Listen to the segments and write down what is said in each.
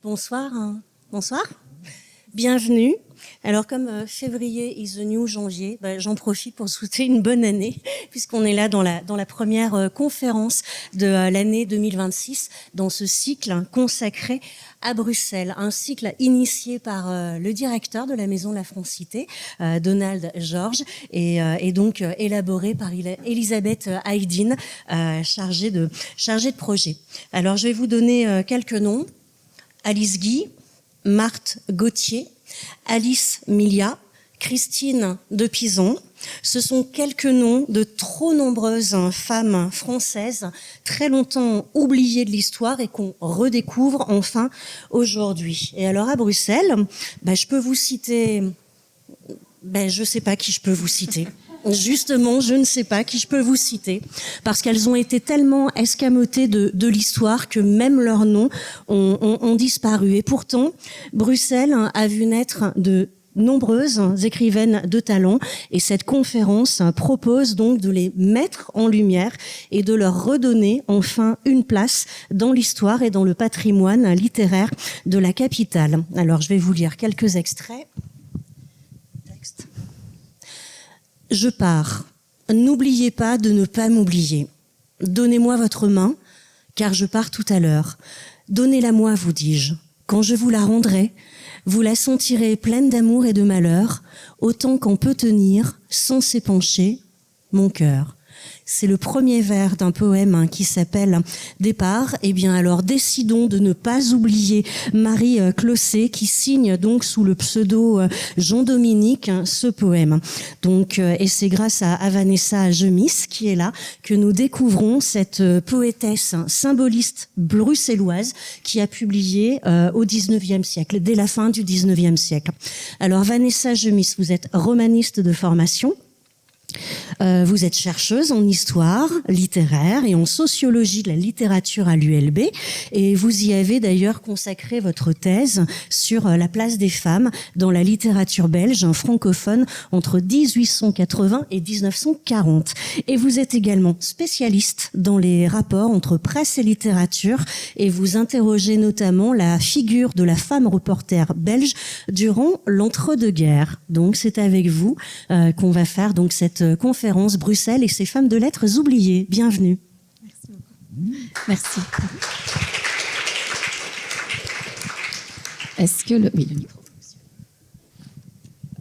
Bonsoir. Bonsoir. Bienvenue. Alors comme février is the new janvier, j'en profite pour souhaiter une bonne année puisqu'on est là dans la première conférence de l'année 2026 dans ce cycle consacré à Bruxelles, un cycle initié par le directeur de la Maison de la Francité, Donald Georges, et donc élaboré par Elisabeth Haydin, chargée de projet. Alors je vais vous donner quelques noms. Alice Guy, Marthe Gauthier, Alice Milia, Christine de Pizon. Ce sont quelques noms de trop nombreuses femmes françaises très longtemps oubliées de l'histoire et qu'on redécouvre enfin aujourd'hui. Et alors à Bruxelles, je peux vous citer... je ne sais pas qui je peux vous citer. Justement, je ne sais pas qui je peux vous citer, parce qu'elles ont été tellement escamotées de l'histoire que même leurs noms ont disparu. Et pourtant, Bruxelles a vu naître de nombreuses écrivaines de talent, et cette conférence propose donc de les mettre en lumière et de leur redonner enfin une place dans l'histoire et dans le patrimoine littéraire de la capitale. Alors, je vais vous lire quelques extraits. Je pars. N'oubliez pas de ne pas m'oublier. Donnez-moi votre main, car je pars tout à l'heure. Donnez-la-moi, vous dis-je. Quand je vous la rendrai, vous la sentirez pleine d'amour et de malheur, autant qu'en peut tenir, sans s'épancher, mon cœur. C'est le premier vers d'un poème qui s'appelle « Départ ». Eh bien alors, décidons de ne pas oublier Marie Clossé, qui signe donc sous le pseudo Jean-Dominique ce poème. Donc, et c'est grâce à Vanessa Gemis, qui est là, que nous découvrons cette poétesse symboliste bruxelloise qui a publié au 19e siècle, dès la fin du 19e siècle. Alors, Vanessa Gemis, vous êtes romaniste de formation. Vous êtes chercheuse en histoire littéraire et en sociologie de la littérature à l'ULB, et vous y avez d'ailleurs consacré votre thèse sur la place des femmes dans la littérature belge francophone entre 1880 et 1940. Et vous êtes également spécialiste dans les rapports entre presse et littérature, et vous interrogez notamment la figure de la femme reporter belge durant l'entre-deux-guerres. Donc c'est avec vous qu'on va faire donc cette conférence Bruxelles et ses femmes de lettres oubliées. Bienvenue. Merci beaucoup. Merci. Est-ce que le micro.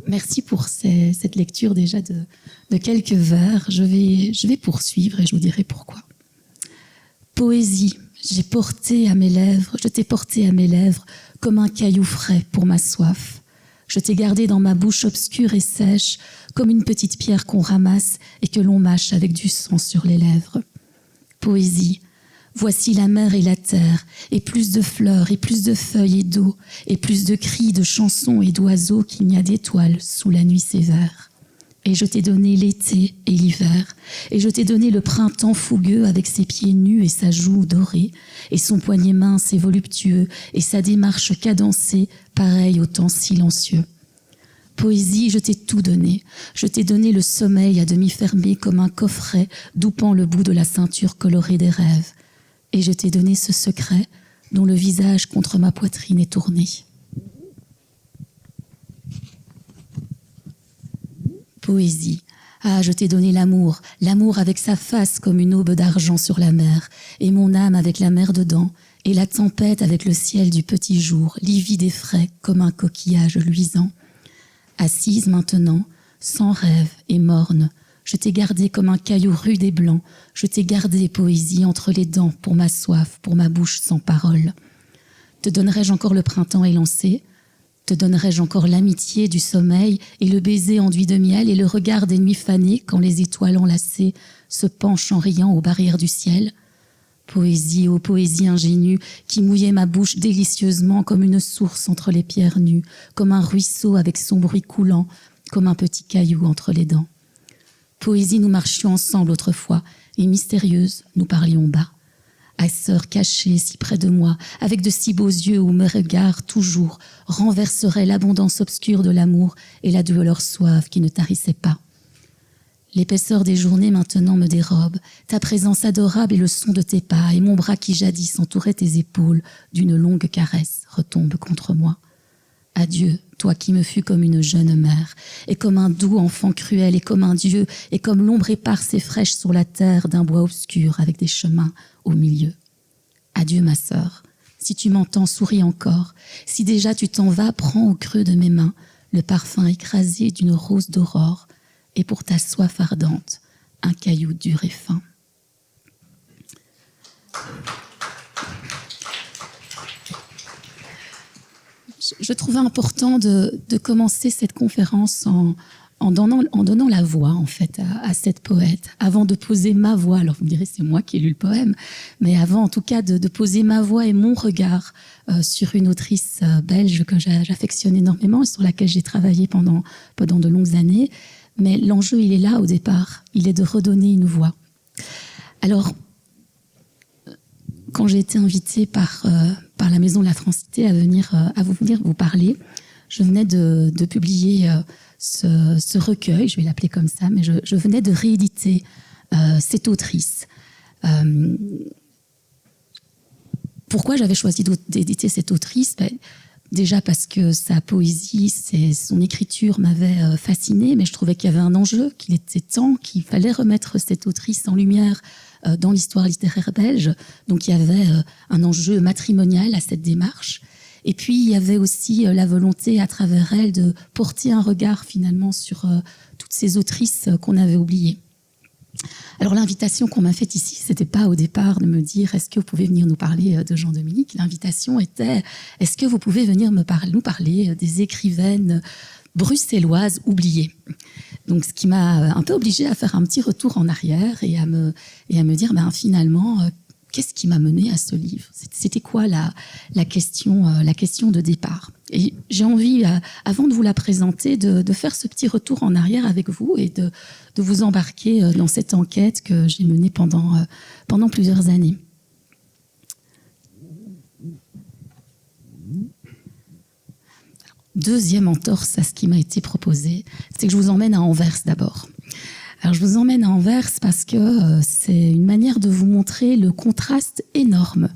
Merci pour cette lecture déjà de quelques vers. Je vais poursuivre et je vous dirai pourquoi. Poésie, je t'ai porté à mes lèvres comme un caillou frais pour ma soif. Je t'ai gardé dans ma bouche obscure et sèche, comme une petite pierre qu'on ramasse et que l'on mâche avec du sang sur les lèvres. Poésie, voici la mer et la terre, et plus de fleurs, et plus de feuilles et d'eau, et plus de cris, de chansons et d'oiseaux qu'il n'y a d'étoiles sous la nuit sévère. Et je t'ai donné l'été et l'hiver, et je t'ai donné le printemps fougueux avec ses pieds nus et sa joue dorée, et son poignet mince et voluptueux, et sa démarche cadencée, pareille au temps silencieux. Poésie, je t'ai tout donné. Je t'ai donné le sommeil à demi fermé comme un coffret doupant le bout de la ceinture colorée des rêves. Et je t'ai donné ce secret dont le visage contre ma poitrine est tourné. Poésie. Ah, je t'ai donné l'amour, l'amour avec sa face comme une aube d'argent sur la mer, et mon âme avec la mer dedans, et la tempête avec le ciel du petit jour, livide et frais comme un coquillage luisant. Assise maintenant, sans rêve et morne, je t'ai gardé comme un caillou rude et blanc, je t'ai gardé, poésie, entre les dents, pour ma soif, pour ma bouche sans parole. Te donnerai-je encore le printemps élancé ? Te donnerai-je encore l'amitié du sommeil et le baiser enduit de miel et le regard des nuits fanées quand les étoiles enlacées se penchent en riant aux barrières du ciel ? Poésie, ô poésie ingénue, qui mouillait ma bouche délicieusement comme une source entre les pierres nues, comme un ruisseau avec son bruit coulant, comme un petit caillou entre les dents. Poésie, nous marchions ensemble autrefois, et mystérieuse, nous parlions bas. À sœur cachée si près de moi, avec de si beaux yeux où mes regards toujours renverseraient l'abondance obscure de l'amour et la douleur soif qui ne tarissait pas. L'épaisseur des journées maintenant me dérobe. Ta présence adorable et le son de tes pas, et mon bras qui jadis entourait tes épaules d'une longue caresse retombe contre moi. Adieu, toi qui me fus comme une jeune mère, et comme un doux enfant cruel, et comme un dieu, et comme l'ombre éparse et fraîche sur la terre d'un bois obscur avec des chemins au milieu. Adieu, ma sœur. Si tu m'entends, souris encore. Si déjà tu t'en vas, prends au creux de mes mains le parfum écrasé d'une rose d'aurore, et pour ta soif ardente, un caillou dur et fin. Je trouvais important de commencer cette conférence en donnant la voix en fait à cette poète, avant de poser ma voix. Alors vous me direz, c'est moi qui ai lu le poème, mais avant en tout cas de poser ma voix et mon regard sur une autrice belge que j'affectionne énormément et sur laquelle j'ai travaillé pendant de longues années. Mais l'enjeu, il est là au départ, il est de redonner une voix. Alors, quand j'ai été invitée par la Maison de la Francité à venir vous parler, je venais de publier ce recueil, je vais l'appeler comme ça, mais je venais de rééditer cette autrice. Pourquoi j'avais choisi d'éditer cette autrice ? Déjà parce que sa poésie, son écriture m'avait fascinée, mais je trouvais qu'il y avait un enjeu, qu'il était temps, qu'il fallait remettre cette autrice en lumière dans l'histoire littéraire belge. Donc il y avait un enjeu matrimonial à cette démarche. Et puis il y avait aussi la volonté à travers elle de porter un regard finalement sur toutes ces autrices qu'on avait oubliées. Alors l'invitation qu'on m'a faite ici, c'était pas au départ de me dire est-ce que vous pouvez venir nous parler de Jean-Dominique. L'invitation était est-ce que vous pouvez venir nous parler des écrivaines bruxelloises oubliées. Donc ce qui m'a un peu obligée à faire un petit retour en arrière et à me dire finalement qu'est-ce qui m'a menée à ce livre ? C'était quoi la question de départ ? Et j'ai envie, avant de vous la présenter, de faire ce petit retour en arrière avec vous et de vous embarquer dans cette enquête que j'ai menée pendant plusieurs années. Deuxième entorse à ce qui m'a été proposé, c'est que je vous emmène à Anvers d'abord. Alors je vous emmène à Anvers parce que c'est une manière de vous montrer le contraste énorme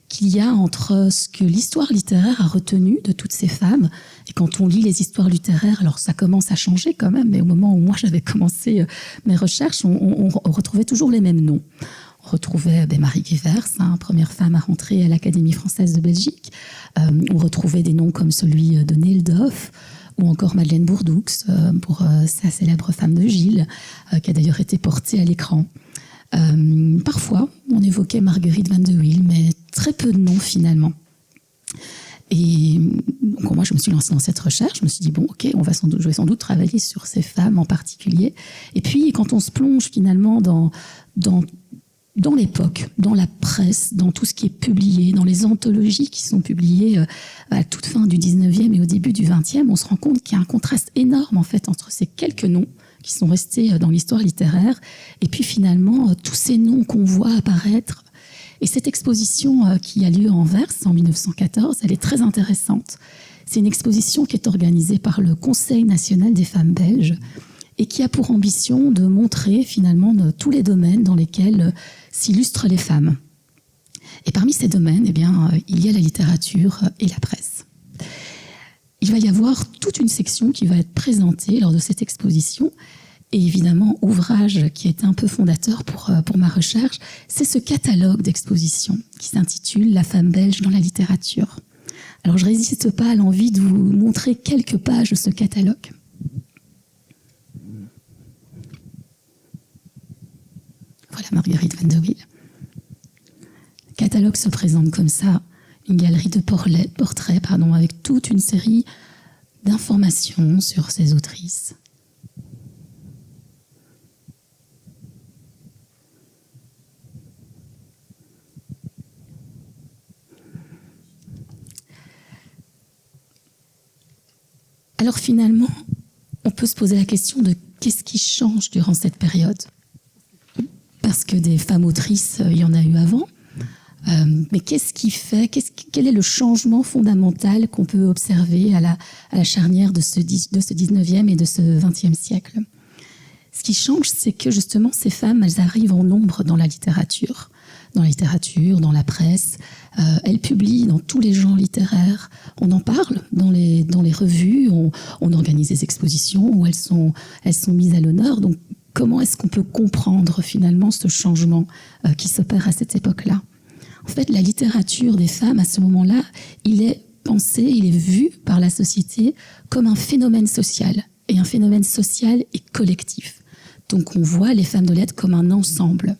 qu'il y a entre ce que l'histoire littéraire a retenu de toutes ces femmes. Et quand on lit les histoires littéraires, alors ça commence à changer quand même, mais au moment où moi j'avais commencé mes recherches, on retrouvait toujours les mêmes noms. On retrouvait Marie Guevers, première femme à rentrer à l'Académie française de Belgique. On retrouvait des noms comme celui de Neeldhoff, ou encore Madeleine Bourdoux, pour sa célèbre femme de Gilles, qui a d'ailleurs été portée à l'écran. Parfois, on évoquait Marguerite Van de Wiel, mais très peu de noms finalement. Et donc, moi, je me suis lancée dans cette recherche. Je me suis dit, bon, ok, je vais sans doute travailler sur ces femmes en particulier. Et puis, quand on se plonge finalement dans l'époque, dans la presse, dans tout ce qui est publié, dans les anthologies qui sont publiées à la toute fin du 19e et au début du 20e, on se rend compte qu'il y a un contraste énorme en fait entre ces quelques noms qui sont restés dans l'histoire littéraire et puis finalement tous ces noms qu'on voit apparaître. Et cette exposition qui a lieu à Anvers en 1914, elle est très intéressante. C'est une exposition qui est organisée par le Conseil national des femmes belges et qui a pour ambition de montrer finalement tous les domaines dans lesquels s'illustrent les femmes. Et parmi ces domaines, il y a la littérature et la presse. Il va y avoir toute une section qui va être présentée lors de cette exposition. Et évidemment, ouvrage qui est un peu fondateur pour ma recherche, c'est ce catalogue d'exposition qui s'intitule « La femme belge dans la littérature ». Alors, je ne résiste pas à l'envie de vous montrer quelques pages de ce catalogue. Voilà Marguerite Van de Wiel. Le catalogue se présente comme ça, une galerie de portraits, avec toute une série d'informations sur ces autrices. Alors finalement, on peut se poser la question de qu'est-ce qui change durant cette période ? Parce que des femmes autrices, il y en a eu avant. Mais qu'est-ce qui fait, quel est le changement fondamental qu'on peut observer à la charnière de ce 19e et de ce 20e siècle ? Ce Ce qui change, c'est que justement, ces femmes, elles arrivent en nombre dans la littérature, dans la presse. Elles publient dans tous les genres littéraires. On en parle dans les revues. On organise des expositions où elles sont mises à l'honneur. Donc, comment est-ce qu'on peut comprendre finalement ce changement qui s'opère à cette époque-là? En fait, la littérature des femmes, à ce moment-là, il est pensé, il est vu par la société comme un phénomène social. Et un phénomène social et collectif. Donc on voit les femmes de lettres comme un ensemble.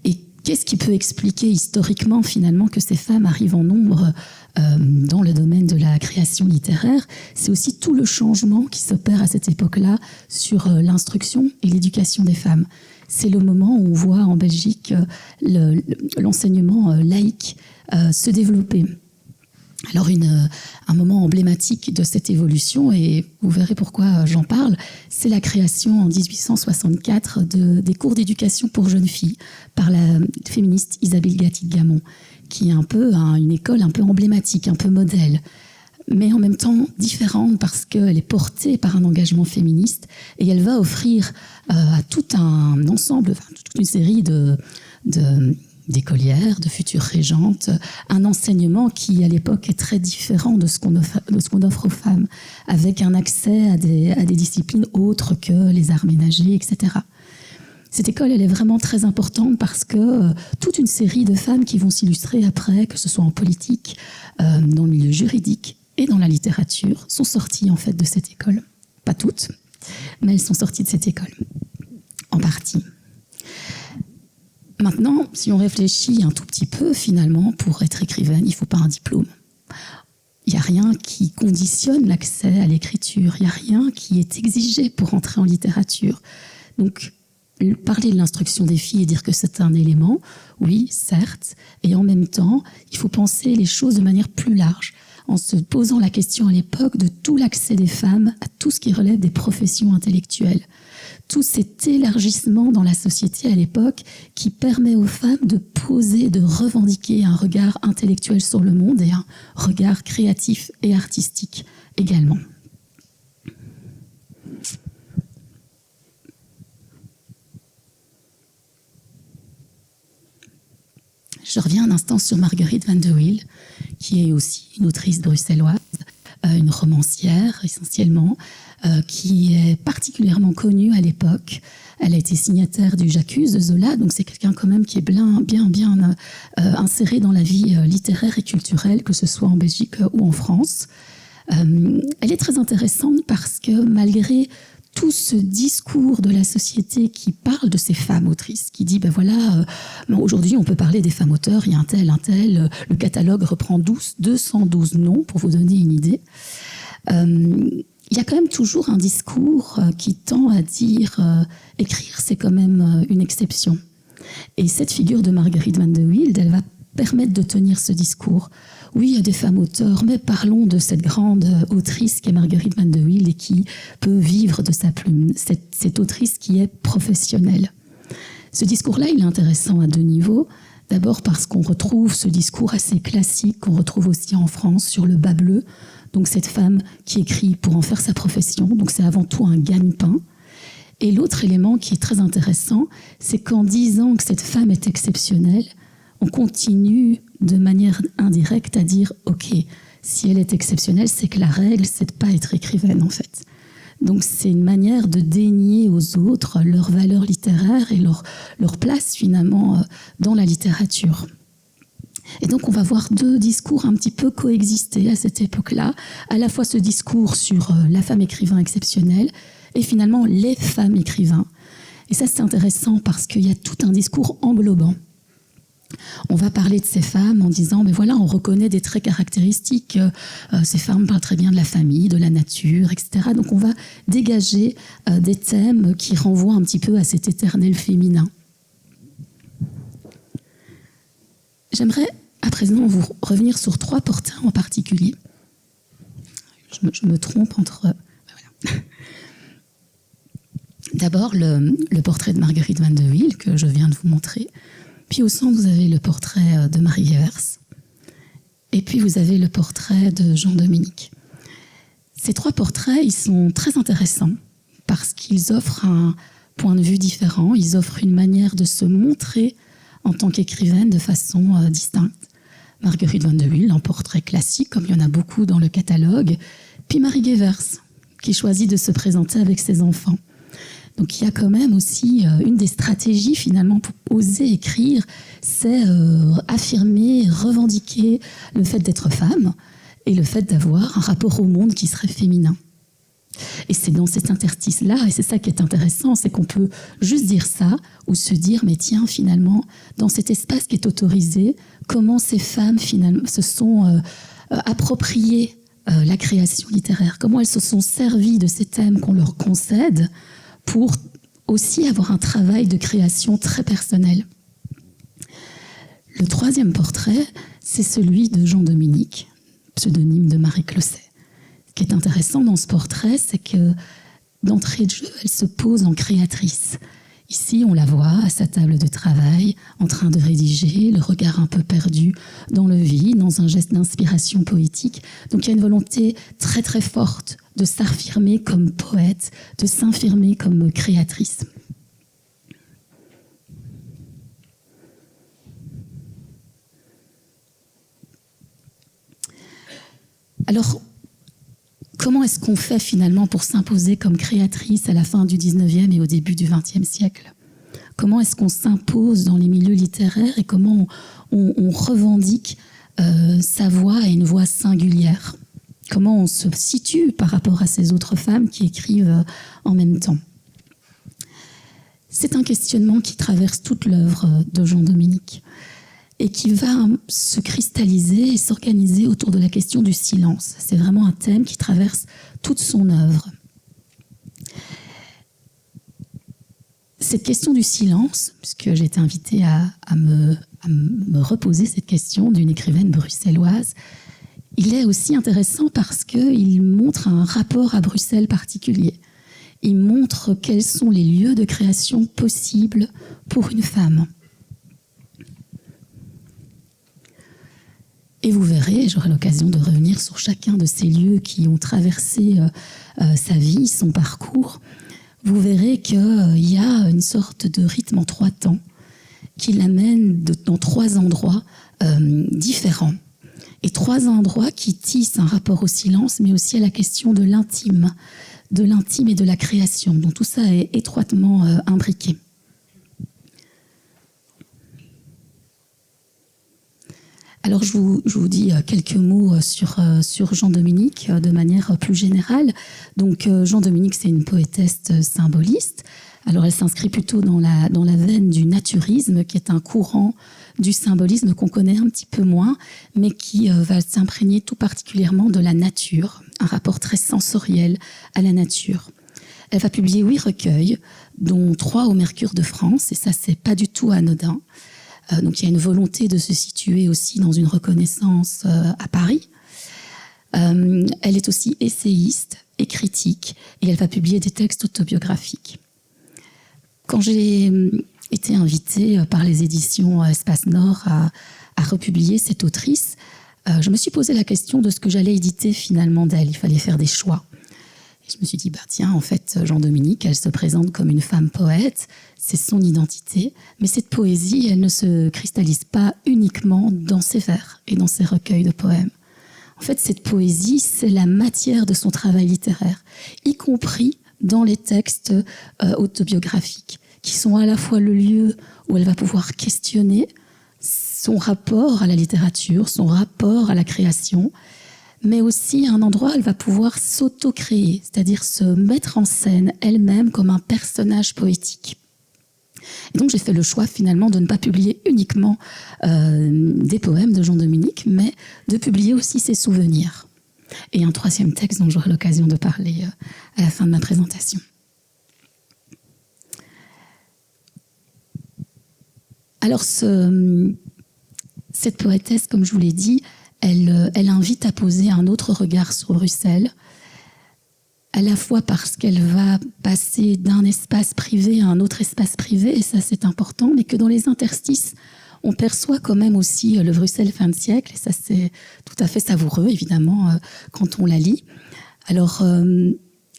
Et qu'est-ce qui peut expliquer historiquement finalement que ces femmes arrivent en nombre dans le domaine de la création littéraire? C'est aussi tout le changement qui s'opère à cette époque-là sur l'instruction et l'éducation des femmes. C'est le moment où on voit en Belgique l'enseignement laïque se développer. Alors un moment emblématique de cette évolution, et vous verrez pourquoi j'en parle, c'est la création en 1864 des cours d'éducation pour jeunes filles par la féministe Isabelle Gatti-Gamon, qui est un peu une école un peu emblématique, un peu modèle, mais en même temps différente parce qu'elle est portée par un engagement féministe et elle va offrir à tout un ensemble, toute une série d'écolières, de futures régentes, un enseignement qui, à l'époque, est très différent de ce qu'on offre aux femmes, avec un accès à des disciplines autres que les arts ménagers, etc. Cette école, elle est vraiment très importante parce que toute une série de femmes qui vont s'illustrer après, que ce soit en politique, dans le milieu juridique et dans la littérature, sont sorties en fait de cette école. Pas toutes, mais elles sont sorties de cette école, en partie. Maintenant, si on réfléchit un tout petit peu, finalement, pour être écrivaine, il ne faut pas un diplôme. Il n'y a rien qui conditionne l'accès à l'écriture. Il n'y a rien qui est exigé pour entrer en littérature. Donc, parler de l'instruction des filles et dire que c'est un élément, oui, certes. Et en même temps, il faut penser les choses de manière plus large, en se posant la question à l'époque de tout l'accès des femmes à tout ce qui relève des professions intellectuelles. Tout cet élargissement dans la société à l'époque qui permet aux femmes de poser, de revendiquer un regard intellectuel sur le monde et un regard créatif et artistique également. Je reviens un instant sur Marguerite van de Wiel, qui est aussi une autrice bruxelloise, une romancière essentiellement, qui est particulièrement connue à l'époque. Elle a été signataire du J'accuse de Zola, donc c'est quelqu'un quand même qui est bien inséré dans la vie littéraire et culturelle, que ce soit en Belgique ou en France. Elle est très intéressante parce que malgré tout ce discours de la société qui parle de ces femmes autrices, qui dit, aujourd'hui on peut parler des femmes auteurs, il y a un tel, le catalogue reprend 212 noms, pour vous donner une idée. Il y a quand même toujours un discours qui tend à dire écrire, c'est quand même une exception. Et cette figure de Marguerite van de Wiel, elle va permettre de tenir ce discours. Oui, il y a des femmes auteurs, mais parlons de cette grande autrice qui est Marguerite van de Wiel et qui peut vivre de sa plume, cette autrice qui est professionnelle. Ce discours-là, il est intéressant à deux niveaux. D'abord parce qu'on retrouve ce discours assez classique qu'on retrouve aussi en France sur le bas bleu, donc cette femme qui écrit pour en faire sa profession, donc c'est avant tout un gagne-pain. Et l'autre élément qui est très intéressant, c'est qu'en disant que cette femme est exceptionnelle, on continue de manière indirecte à dire « Ok, si elle est exceptionnelle, c'est que la règle, c'est de ne pas être écrivaine en fait ». Donc c'est une manière de dénier aux autres leur valeur littéraire et leur place finalement dans la littérature. Et donc on va voir deux discours un petit peu coexister à cette époque-là, à la fois ce discours sur la femme écrivain exceptionnelle et finalement les femmes écrivains. Et ça c'est intéressant parce qu'il y a tout un discours englobant. On va parler de ces femmes en disant, mais voilà, on reconnaît des traits caractéristiques. Ces femmes parlent très bien de la famille, de la nature, etc. Donc on va dégager des thèmes qui renvoient un petit peu à cet éternel féminin. J'aimerais à présent vous revenir sur 3 portraits en particulier. Je me trompe entre... Voilà. D'abord, le portrait de Marguerite van de Wiel que je viens de vous montrer. Puis au centre, vous avez le portrait de Marie Evers. Et puis vous avez le portrait de Jean Dominique. Ces 3 portraits, ils sont très intéressants parce qu'ils offrent un point de vue différent, ils offrent une manière de se montrer en tant qu'écrivaine de façon distincte. Marguerite Van de Wiel, un portrait classique, comme il y en a beaucoup dans le catalogue, puis Marie Gevers, qui choisit de se présenter avec ses enfants. Donc il y a quand même aussi une des stratégies finalement pour oser écrire, c'est affirmer, revendiquer le fait d'être femme et le fait d'avoir un rapport au monde qui serait féminin. Et c'est dans cet interstice-là, et c'est ça qui est intéressant, c'est qu'on peut juste dire ça, ou se dire, mais tiens, finalement, dans cet espace qui est autorisé, comment ces femmes finalement se sont appropriées la création littéraire, comment elles se sont servies de ces thèmes qu'on leur concède pour aussi avoir un travail de création très personnel. Le troisième portrait, c'est celui de Jean Dominique, pseudonyme de Marie Closset. Ce qui est intéressant dans ce portrait, c'est que d'entrée de jeu, elle se pose en créatrice. Ici, on la voit à sa table de travail, en train de rédiger, le regard un peu perdu dans le vide, dans un geste d'inspiration poétique. Donc il y a une volonté très très forte de s'affirmer comme poète, de s'affirmer comme créatrice. Alors, comment est-ce qu'on fait finalement pour s'imposer comme créatrice à la fin du 19e et au début du 20e siècle ? Comment est-ce qu'on s'impose dans les milieux littéraires et comment on revendique sa voix et une voix singulière ? Comment on se situe par rapport à ces autres femmes qui écrivent en même temps ? C'est un questionnement qui traverse toute l'œuvre de Jean Dominique et qui va se cristalliser et s'organiser autour de la question du silence. C'est vraiment un thème qui traverse toute son œuvre. Cette question du silence, puisque j'ai été invitée à me reposer cette question d'une écrivaine bruxelloise, il est aussi intéressant parce qu'il montre un rapport à Bruxelles particulier. Il montre quels sont les lieux de création possibles pour une femme. Et vous verrez, j'aurai l'occasion de revenir sur chacun de ces lieux qui ont traversé sa vie, son parcours. Vous verrez qu'il y a une sorte de rythme en 3 temps qui l'amène dans 3 endroits différents. Et 3 endroits qui tissent un rapport au silence, mais aussi à la question de l'intime et de la création. Donc tout ça est étroitement imbriqué. Alors je vous dis quelques mots sur Jean Dominique de manière plus générale. Donc Jean Dominique, c'est une poétesse symboliste. Alors elle s'inscrit plutôt dans la veine du naturisme, qui est un courant du symbolisme qu'on connaît un petit peu moins, mais qui va s'imprégner tout particulièrement de la nature, un rapport très sensoriel à la nature. Elle va publier 8 recueils, dont 3 au Mercure de France, et ça c'est pas du tout anodin. Donc il y a une volonté de se situer aussi dans une reconnaissance à Paris. Elle est aussi essayiste et critique, et elle va publier des textes autobiographiques. Quand j'ai été invitée par les éditions Espace Nord à republier cette autrice, je me suis posé la question de ce que j'allais éditer finalement d'elle. Il fallait faire des choix. Et je me suis dit, tiens, en fait, Jean Dominique, elle se présente comme une femme poète, c'est son identité, mais cette poésie, elle ne se cristallise pas uniquement dans ses vers et dans ses recueils de poèmes. En fait, cette poésie, c'est la matière de son travail littéraire, y compris dans les textes autobiographiques, qui sont à la fois le lieu où elle va pouvoir questionner son rapport à la littérature, son rapport à la création, mais aussi un endroit où elle va pouvoir s'auto-créer, c'est-à-dire se mettre en scène elle-même comme un personnage poétique. Et donc j'ai fait le choix finalement de ne pas publier uniquement des poèmes de Jean Dominique, mais de publier aussi ses souvenirs. Et un 3e texte dont j'aurai l'occasion de parler à la fin de ma présentation. Alors cette poétesse, comme je vous l'ai dit, elle invite à poser un autre regard sur Bruxelles, à la fois parce qu'elle va passer d'un espace privé à un autre espace privé, et ça c'est important, mais que dans les interstices, on perçoit quand même aussi le Bruxelles fin de siècle, et ça c'est tout à fait savoureux évidemment quand on la lit. Alors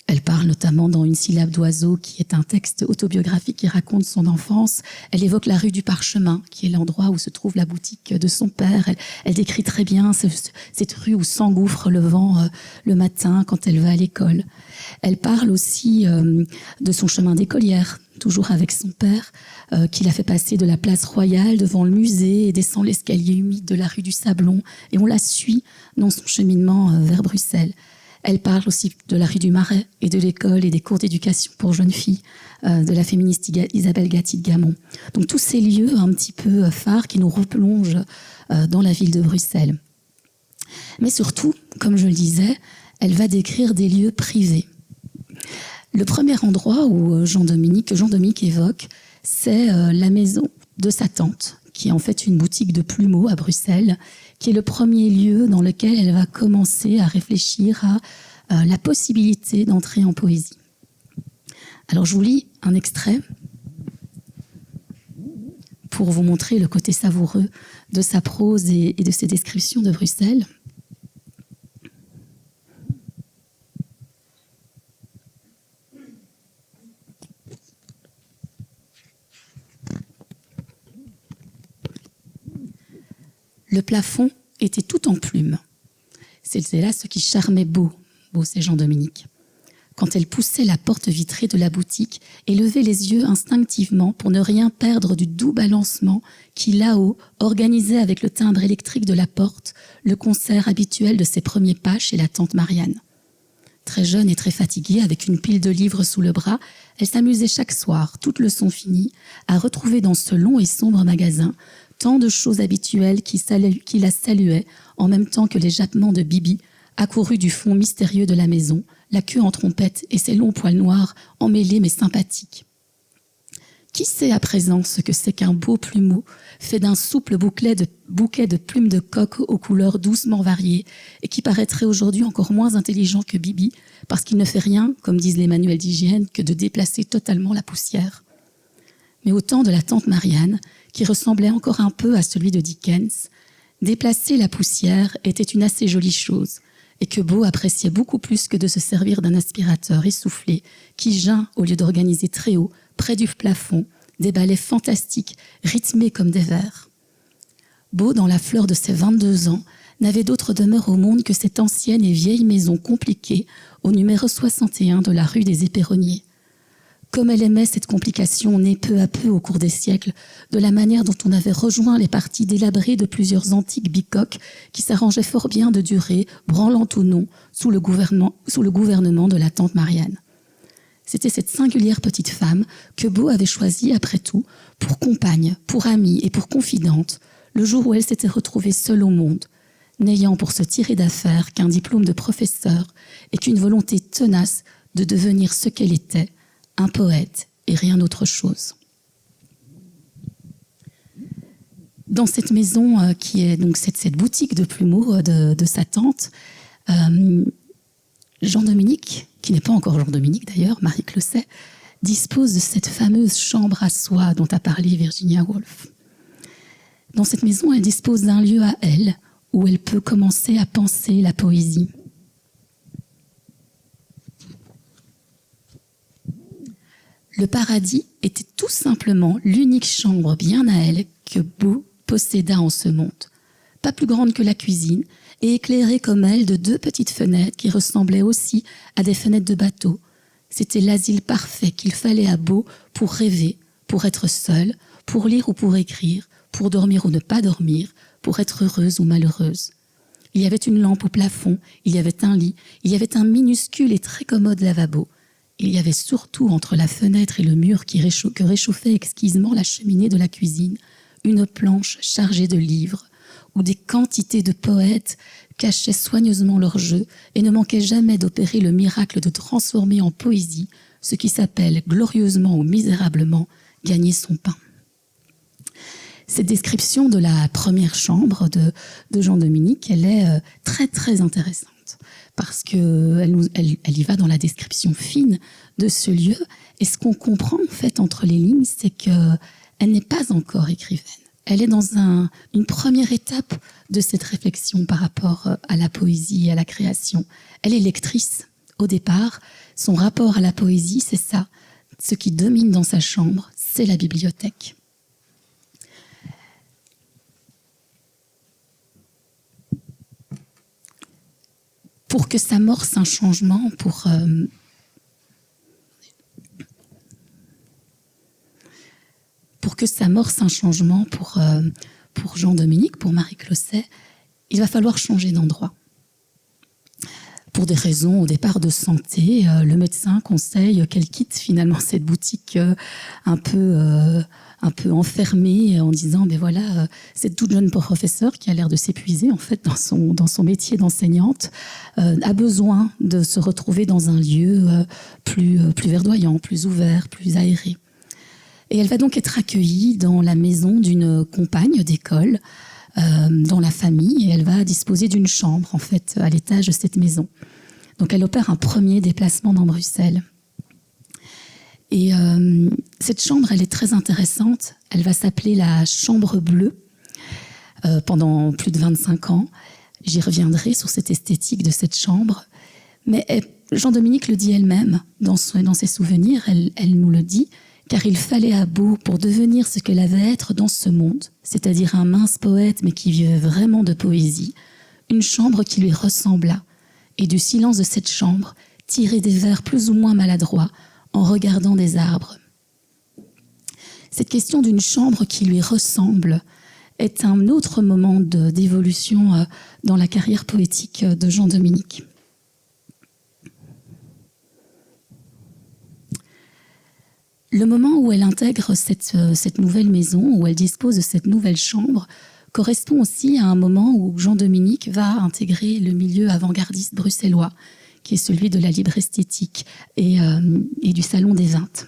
Elle parle notamment dans Une syllabe d'oiseau, qui est un texte autobiographique qui raconte son enfance. Elle évoque la rue du Parchemin, qui est l'endroit où se trouve la boutique de son père. Elle décrit très bien cette rue où s'engouffre le vent le matin quand elle va à l'école. Elle parle aussi de son chemin d'écolière, toujours avec son père, qui l'a fait passer de la place Royale devant le musée et descend l'escalier humide de la rue du Sablon. Et on la suit dans son cheminement vers Bruxelles. Elle parle aussi de la rue du Marais et de l'école et des cours d'éducation pour jeunes filles de la féministe Isabelle Gatti de Gamon. Donc tous ces lieux un petit peu phares qui nous replongent dans la ville de Bruxelles. Mais surtout, comme je le disais, elle va décrire des lieux privés. Le premier endroit où que Jean-Dominique évoque, c'est la maison de sa tante, qui est en fait une boutique de plumeaux à Bruxelles, qui est le premier lieu dans lequel elle va commencer à réfléchir à la possibilité d'entrer en poésie. Alors je vous lis un extrait pour vous montrer le côté savoureux de sa prose et de ses descriptions de Bruxelles. Le plafond était tout en plumes. C'était là ce qui charmait Beau, c'est Jean-Dominique. Quand elle poussait la porte vitrée de la boutique et levait les yeux instinctivement pour ne rien perdre du doux balancement qui, là-haut, organisait avec le timbre électrique de la porte le concert habituel de ses premiers pas chez la tante Marianne. Très jeune et très fatiguée, avec une pile de livres sous le bras, elle s'amusait chaque soir, toute leçon finie, à retrouver dans ce long et sombre magasin tant de choses habituelles qui la saluaient en même temps que les jappements de Bibi, accourue du fond mystérieux de la maison, la queue en trompette et ses longs poils noirs emmêlés mais sympathiques. Qui sait à présent ce que c'est qu'un beau plumeau fait d'un souple bouquet de plumes de coq aux couleurs doucement variées et qui paraîtrait aujourd'hui encore moins intelligent que Bibi parce qu'il ne fait rien, comme disent les manuels d'hygiène, que de déplacer totalement la poussière. Mais au temps de la tante Marianne, qui ressemblait encore un peu à celui de Dickens, déplacer la poussière était une assez jolie chose, et que Beau appréciait beaucoup plus que de se servir d'un aspirateur essoufflé qui geint au lieu d'organiser très haut, près du plafond, des ballets fantastiques, rythmés comme des vers. Beau, dans la fleur de ses 22 ans, n'avait d'autre demeure au monde que cette ancienne et vieille maison compliquée au numéro 61 de la rue des Éperonniers. Comme elle aimait cette complication née peu à peu au cours des siècles, de la manière dont on avait rejoint les parties délabrées de plusieurs antiques bicoques qui s'arrangeaient fort bien de durer, branlant ou non, sous le gouvernement de la tante Marianne. C'était cette singulière petite femme que Beau avait choisie, après tout, pour compagne, pour amie et pour confidente, le jour où elle s'était retrouvée seule au monde, n'ayant pour se tirer d'affaire qu'un diplôme de professeur et qu'une volonté tenace de devenir ce qu'elle était, un poète et rien autre chose. Dans cette maison qui est donc cette boutique de plumeaux de sa tante, Jean-Dominique, qui n'est pas encore Jean-Dominique d'ailleurs, Marie Closset, dispose de cette fameuse chambre à soie dont a parlé Virginia Woolf. Dans cette maison, elle dispose d'un lieu à elle où elle peut commencer à penser la poésie. Le paradis était tout simplement l'unique chambre bien à elle que Beau posséda en ce monde. Pas plus grande que la cuisine et éclairée comme elle de 2 petites fenêtres qui ressemblaient aussi à des fenêtres de bateau. C'était l'asile parfait qu'il fallait à Beau pour rêver, pour être seule, pour lire ou pour écrire, pour dormir ou ne pas dormir, pour être heureuse ou malheureuse. Il y avait une lampe au plafond, il y avait un lit, il y avait un minuscule et très commode lavabo. Il y avait surtout entre la fenêtre et le mur que réchauffait exquisement la cheminée de la cuisine, une planche chargée de livres, où des quantités de poètes cachaient soigneusement leur jeu et ne manquaient jamais d'opérer le miracle de transformer en poésie ce qui s'appelle glorieusement ou misérablement gagner son pain. Cette description de la première chambre de Jean-Dominique, elle est très très intéressante parce qu'elle y va dans la description fine de ce lieu. Et ce qu'on comprend en fait entre les lignes, c'est qu'elle n'est pas encore écrivaine. Elle est dans une première étape de cette réflexion par rapport à la poésie et à la création. Elle est lectrice Au départ, son rapport à la poésie, c'est ça. Ce qui domine dans sa chambre, c'est la bibliothèque. Pour que s'amorce un changement, pour que s'amorce un changement pour Jean-Dominique, pour Marie Closset, il va falloir changer d'endroit. Pour des raisons au départ de santé, le médecin conseille qu'elle quitte finalement cette boutique un peu enfermée en disant ben voilà, cette toute jeune professeure qui a l'air de s'épuiser en fait dans son métier d'enseignante a besoin de se retrouver dans un lieu plus verdoyant, plus ouvert, plus aéré. Et elle va donc être accueillie dans la maison d'une compagne d'école, dans la famille, et elle va disposer d'une chambre, en fait, à l'étage de cette maison. Donc elle opère un premier déplacement dans Bruxelles. Et cette chambre, elle est très intéressante. Elle va s'appeler la Chambre Bleue pendant plus de 25 ans. J'y reviendrai sur cette esthétique de cette chambre. Mais Jean-Dominique le dit elle-même, dans ses souvenirs, elle nous le dit, car il fallait à Beau pour devenir ce qu'elle avait à être dans ce monde, c'est-à-dire un mince poète mais qui vivait vraiment de poésie, une chambre qui lui ressembla, et du silence de cette chambre, tirer des vers plus ou moins maladroits en regardant des arbres. Cette question d'une chambre qui lui ressemble est un autre moment d'évolution dans la carrière poétique de Jean-Dominique. Le moment où elle intègre cette nouvelle maison, où elle dispose de cette nouvelle chambre, correspond aussi à un moment où Jean-Dominique va intégrer le milieu avant-gardiste bruxellois, qui est celui de la libre esthétique et du salon des 20.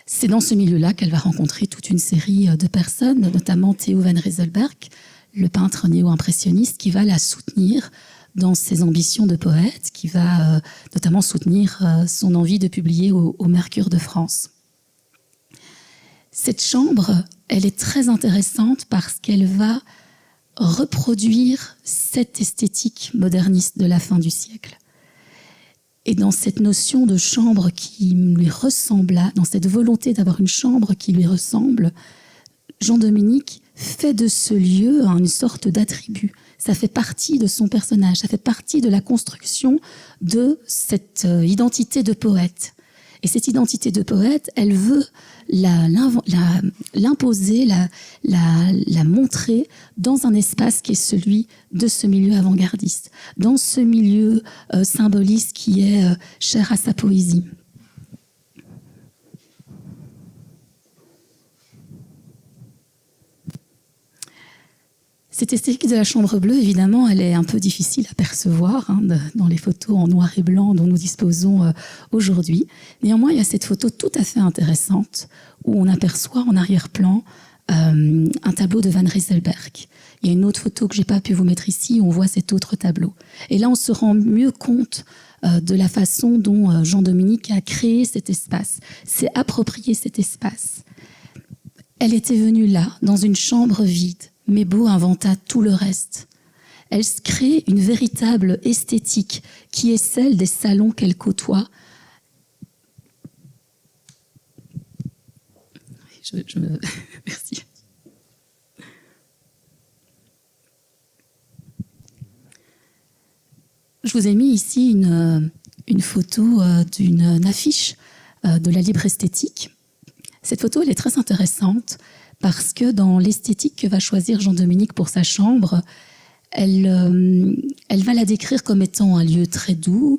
C'est dans ce milieu-là qu'elle va rencontrer toute une série de personnes, notamment Theo van Rieselberg, le peintre néo-impressionniste, qui va la soutenir dans ses ambitions de poète, qui va notamment soutenir son envie de publier au Mercure de France. Cette chambre, elle est très intéressante parce qu'elle va reproduire cette esthétique moderniste de la fin du siècle. Et dans cette notion de chambre qui lui ressembla, dans cette volonté d'avoir une chambre qui lui ressemble, Jean-Dominique fait de ce lieu une sorte d'attribut. Ça fait partie de son personnage, ça fait partie de la construction de cette identité de poète. Et cette identité de poète, elle veut l'imposer, la montrer dans un espace qui est celui de ce milieu avant-gardiste, dans ce milieu symboliste qui est cher à sa poésie. Cette esthétique de la chambre bleue, évidemment, elle est un peu difficile à percevoir dans les photos en noir et blanc dont nous disposons aujourd'hui. Néanmoins, il y a cette photo tout à fait intéressante où on aperçoit en arrière-plan un tableau de Van Rieselberg. Il y a une autre photo que je n'ai pas pu vous mettre ici où on voit cet autre tableau. Et là, on se rend mieux compte de la façon dont Jean-Dominique a créé cet espace, s'est approprié cet espace. Elle était venue là, dans une chambre vide. Mais Beau inventa tout le reste. Elle crée une véritable esthétique qui est celle des salons qu'elle côtoie. Merci. Je vous ai mis ici une photo d'une affiche de la libre esthétique. Cette photo, elle est très intéressante parce que dans l'esthétique que va choisir Jean-Dominique pour sa chambre, elle va la décrire comme étant un lieu très doux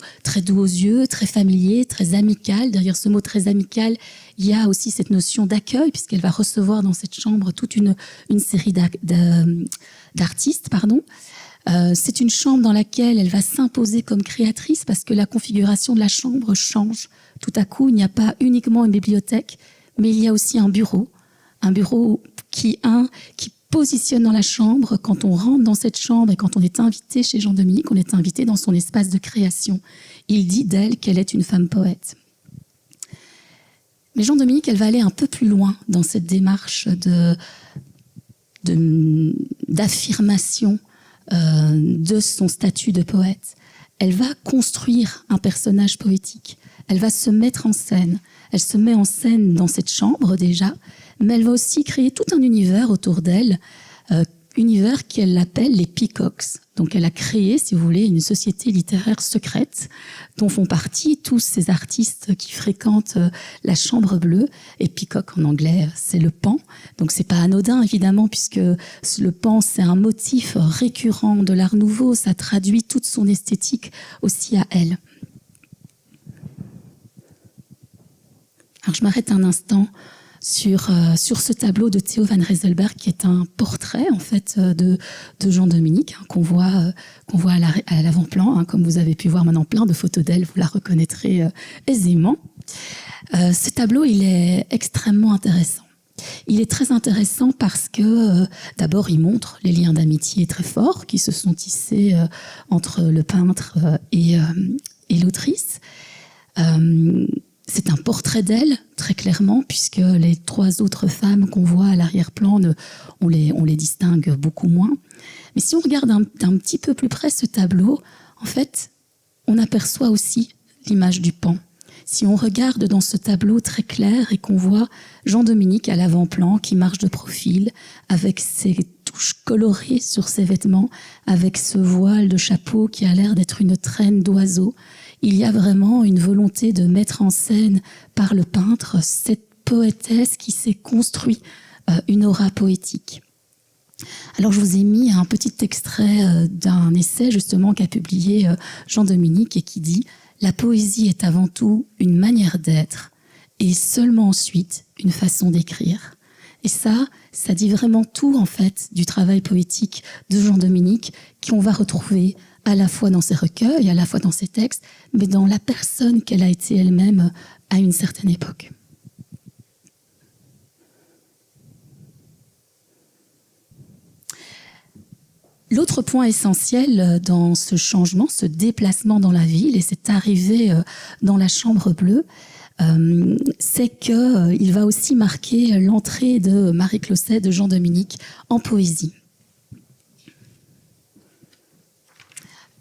aux yeux, très familier, très amical. Derrière ce mot très amical, il y a aussi cette notion d'accueil, puisqu'elle va recevoir dans cette chambre toute une série d'artistes. C'est une chambre dans laquelle elle va s'imposer comme créatrice, parce que la configuration de la chambre change. Tout à coup, il n'y a pas uniquement une bibliothèque, mais il y a aussi un bureau qui positionne dans la chambre. Quand on rentre dans cette chambre et quand on est invité chez Jean-Dominique, on est invité dans son espace de création. Il dit d'elle qu'elle est une femme poète. Mais Jean-Dominique, elle va aller un peu plus loin dans cette démarche d'affirmation de son statut de poète. elle va construire un personnage poétique. Elle va se mettre en scène. Elle se met en scène dans cette chambre déjà, mais elle va aussi créer tout un univers autour d'elle, univers qu'elle appelle les Peacocks. Donc elle a créé, si vous voulez, une société littéraire secrète dont font partie tous ces artistes qui fréquentent la Chambre bleue. Et Peacock en anglais, c'est le pan. Donc c'est pas anodin évidemment, puisque le pan c'est un motif récurrent de l'Art Nouveau. Ça traduit toute son esthétique aussi à elle. Alors je m'arrête un instant sur ce tableau de Theo van Rieselbergh, qui est un portrait en fait de Jean-Dominique, hein, qu'on voit à l'avant-plan, hein, comme vous avez pu voir maintenant plein de photos d'elle, vous la reconnaîtrez aisément. Ce tableau, il est extrêmement intéressant. Il est très intéressant parce que d'abord il montre les liens d'amitié très forts qui se sont tissés entre le peintre et l'autrice. C'est un portrait d'elle, très clairement, puisque les trois autres femmes qu'on voit à l'arrière-plan, on les distingue beaucoup moins. Mais si on regarde d'un petit peu plus près ce tableau, en fait, on aperçoit aussi l'image du pan. Si on regarde dans ce tableau très clair et qu'on voit Jean-Dominique à l'avant-plan qui marche de profil, avec ses touches colorées sur ses vêtements, avec ce voile de chapeau qui a l'air d'être une traîne d'oiseau, il y a vraiment une volonté de mettre en scène par le peintre cette poétesse qui s'est construit une aura poétique. Alors je vous ai mis un petit extrait d'un essai justement qu'a publié Jean-Dominique et qui dit « La poésie est avant tout une manière d'être et seulement ensuite une façon d'écrire ». Et ça dit vraiment tout en fait du travail poétique de Jean-Dominique qu'on va retrouver à la fois dans ses recueils, à la fois dans ses textes, mais dans la personne qu'elle a été elle-même à une certaine époque. L'autre point essentiel dans ce changement, ce déplacement dans la ville et cette arrivée dans la Chambre bleue, c'est qu'il va aussi marquer l'entrée de Marie Closset, de Jean-Dominique, en poésie.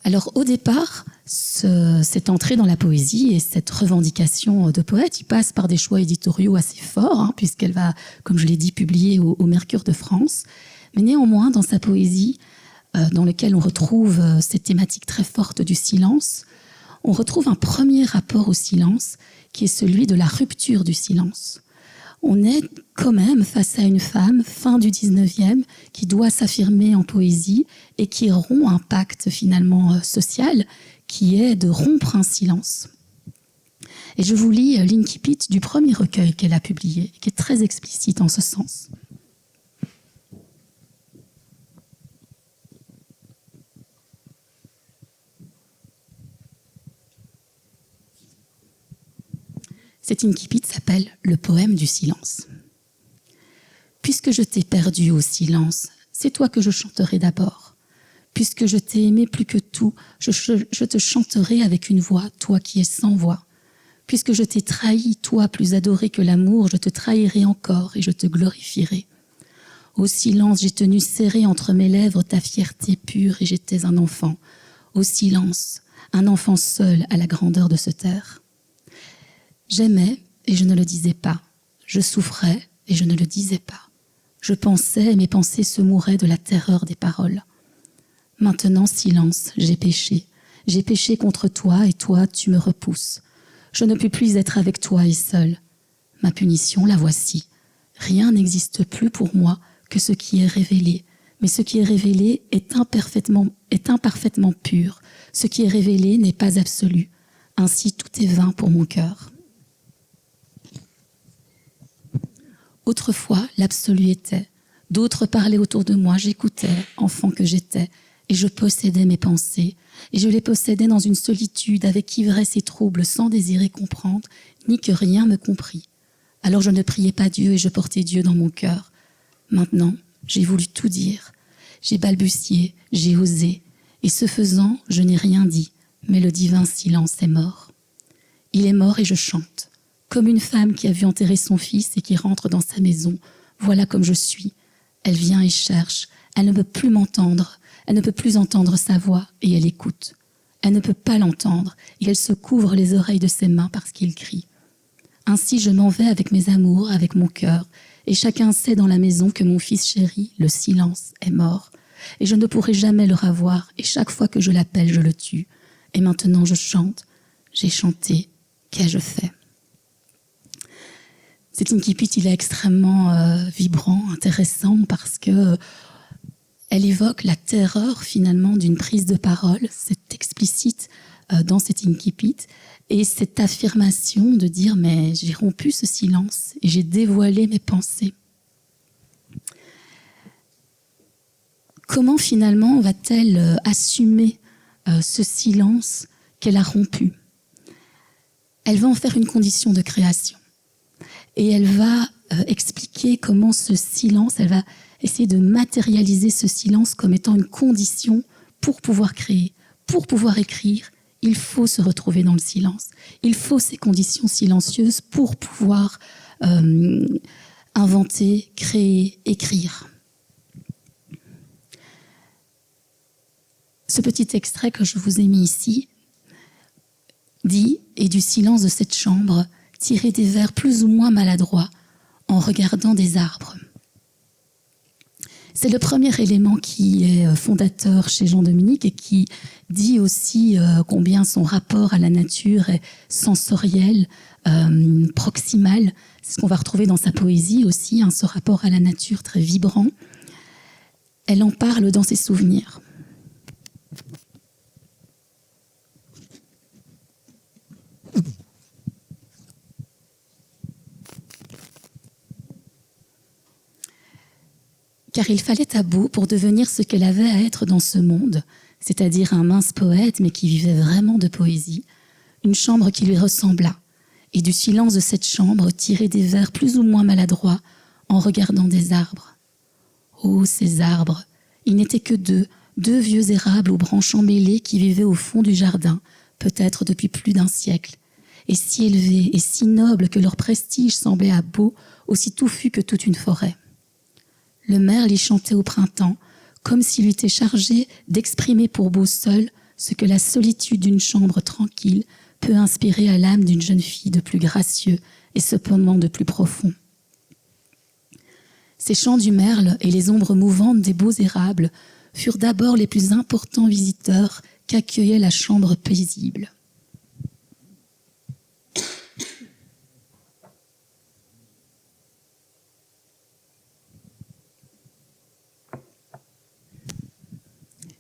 Alors au départ, cette entrée dans la poésie et cette revendication de poète, il passe par des choix éditoriaux assez forts, hein, puisqu'elle va, comme je l'ai dit, publier au Mercure de France. Mais néanmoins, dans sa poésie, dans laquelle on retrouve cette thématique très forte du silence, on retrouve un premier rapport au silence qui est celui de la rupture du silence. On est quand même face à une femme, fin du 19e, qui doit s'affirmer en poésie et qui rompt un pacte finalement social, qui est de rompre un silence. Et je vous lis l'incipit du premier recueil qu'elle a publié, qui est très explicite en ce sens. Cet incipit s'appelle « Le poème du silence ». Puisque je t'ai perdu au silence, c'est toi que je chanterai d'abord. Puisque je t'ai aimé plus que tout, je te chanterai avec une voix, toi qui es sans voix. Puisque je t'ai trahi, toi plus adoré que l'amour, je te trahirai encore et je te glorifierai. Au silence, j'ai tenu serré entre mes lèvres ta fierté pure et j'étais un enfant. Au silence, un enfant seul à la grandeur de se taire. J'aimais et je ne le disais pas. Je souffrais et je ne le disais pas. Je pensais et mes pensées se mouraient de la terreur des paroles. Maintenant, silence, j'ai péché. J'ai péché contre toi et toi, tu me repousses. Je ne puis plus être avec toi et seul. Ma punition, la voici. Rien n'existe plus pour moi que ce qui est révélé. Mais ce qui est révélé est imparfaitement pur. Ce qui est révélé n'est pas absolu. Ainsi, tout est vain pour mon cœur. Autrefois, l'absolu était. D'autres parlaient autour de moi, j'écoutais, enfant que j'étais, et je possédais mes pensées, et je les possédais dans une solitude avec ivresse et trouble, sans désirer comprendre, ni que rien me comprit. Alors je ne priais pas Dieu et je portais Dieu dans mon cœur. Maintenant, j'ai voulu tout dire. J'ai balbutié, j'ai osé, et ce faisant, je n'ai rien dit, mais le divin silence est mort. Il est mort et je chante. Comme une femme qui a vu enterrer son fils et qui rentre dans sa maison. Voilà comme je suis. Elle vient et cherche. Elle ne peut plus m'entendre. Elle ne peut plus entendre sa voix et elle écoute. Elle ne peut pas l'entendre et elle se couvre les oreilles de ses mains parce qu'il crie. Ainsi je m'en vais avec mes amours, avec mon cœur, et chacun sait dans la maison que mon fils chéri, le silence, est mort. Et je ne pourrai jamais le revoir, et chaque fois que je l'appelle, je le tue. Et maintenant je chante, j'ai chanté, qu'ai-je fait? Cet incipit, il est extrêmement vibrant, intéressant, parce que elle évoque la terreur finalement d'une prise de parole. C'est explicite dans cet incipit. Et cette affirmation de dire « mais j'ai rompu ce silence et j'ai dévoilé mes pensées ». Comment finalement va-t-elle assumer ce silence qu'elle a rompu? Elle va en faire une condition de création. Et elle va expliquer comment ce silence, elle va essayer de matérialiser ce silence comme étant une condition pour pouvoir créer, pour pouvoir écrire. Il faut se retrouver dans le silence. Il faut ces conditions silencieuses pour pouvoir inventer, créer, écrire. Ce petit extrait que je vous ai mis ici dit « Et du silence de cette chambre, tirer des vers plus ou moins maladroits en regardant des arbres ». C'est le premier élément qui est fondateur chez Jean-Dominique et qui dit aussi combien son rapport à la nature est sensoriel, proximal. C'est ce qu'on va retrouver dans sa poésie aussi, ce rapport à la nature très vibrant. Elle en parle dans ses souvenirs. Car il fallait à Beau pour devenir ce qu'elle avait à être dans ce monde, c'est-à-dire un mince poète, mais qui vivait vraiment de poésie, une chambre qui lui ressembla, et du silence de cette chambre tirer des vers plus ou moins maladroits en regardant des arbres. Oh, ces arbres! Ils n'étaient que deux vieux érables aux branches emmêlées qui vivaient au fond du jardin, peut-être depuis plus d'un siècle, et si élevés et si nobles que leur prestige semblait à Beau aussi touffu que toute une forêt. Le merle y chantait au printemps, comme s'il eût été chargé d'exprimer pour Beau seul ce que la solitude d'une chambre tranquille peut inspirer à l'âme d'une jeune fille de plus gracieux et cependant de plus profond. Ces chants du merle et les ombres mouvantes des beaux érables furent d'abord les plus importants visiteurs qu'accueillait la chambre paisible.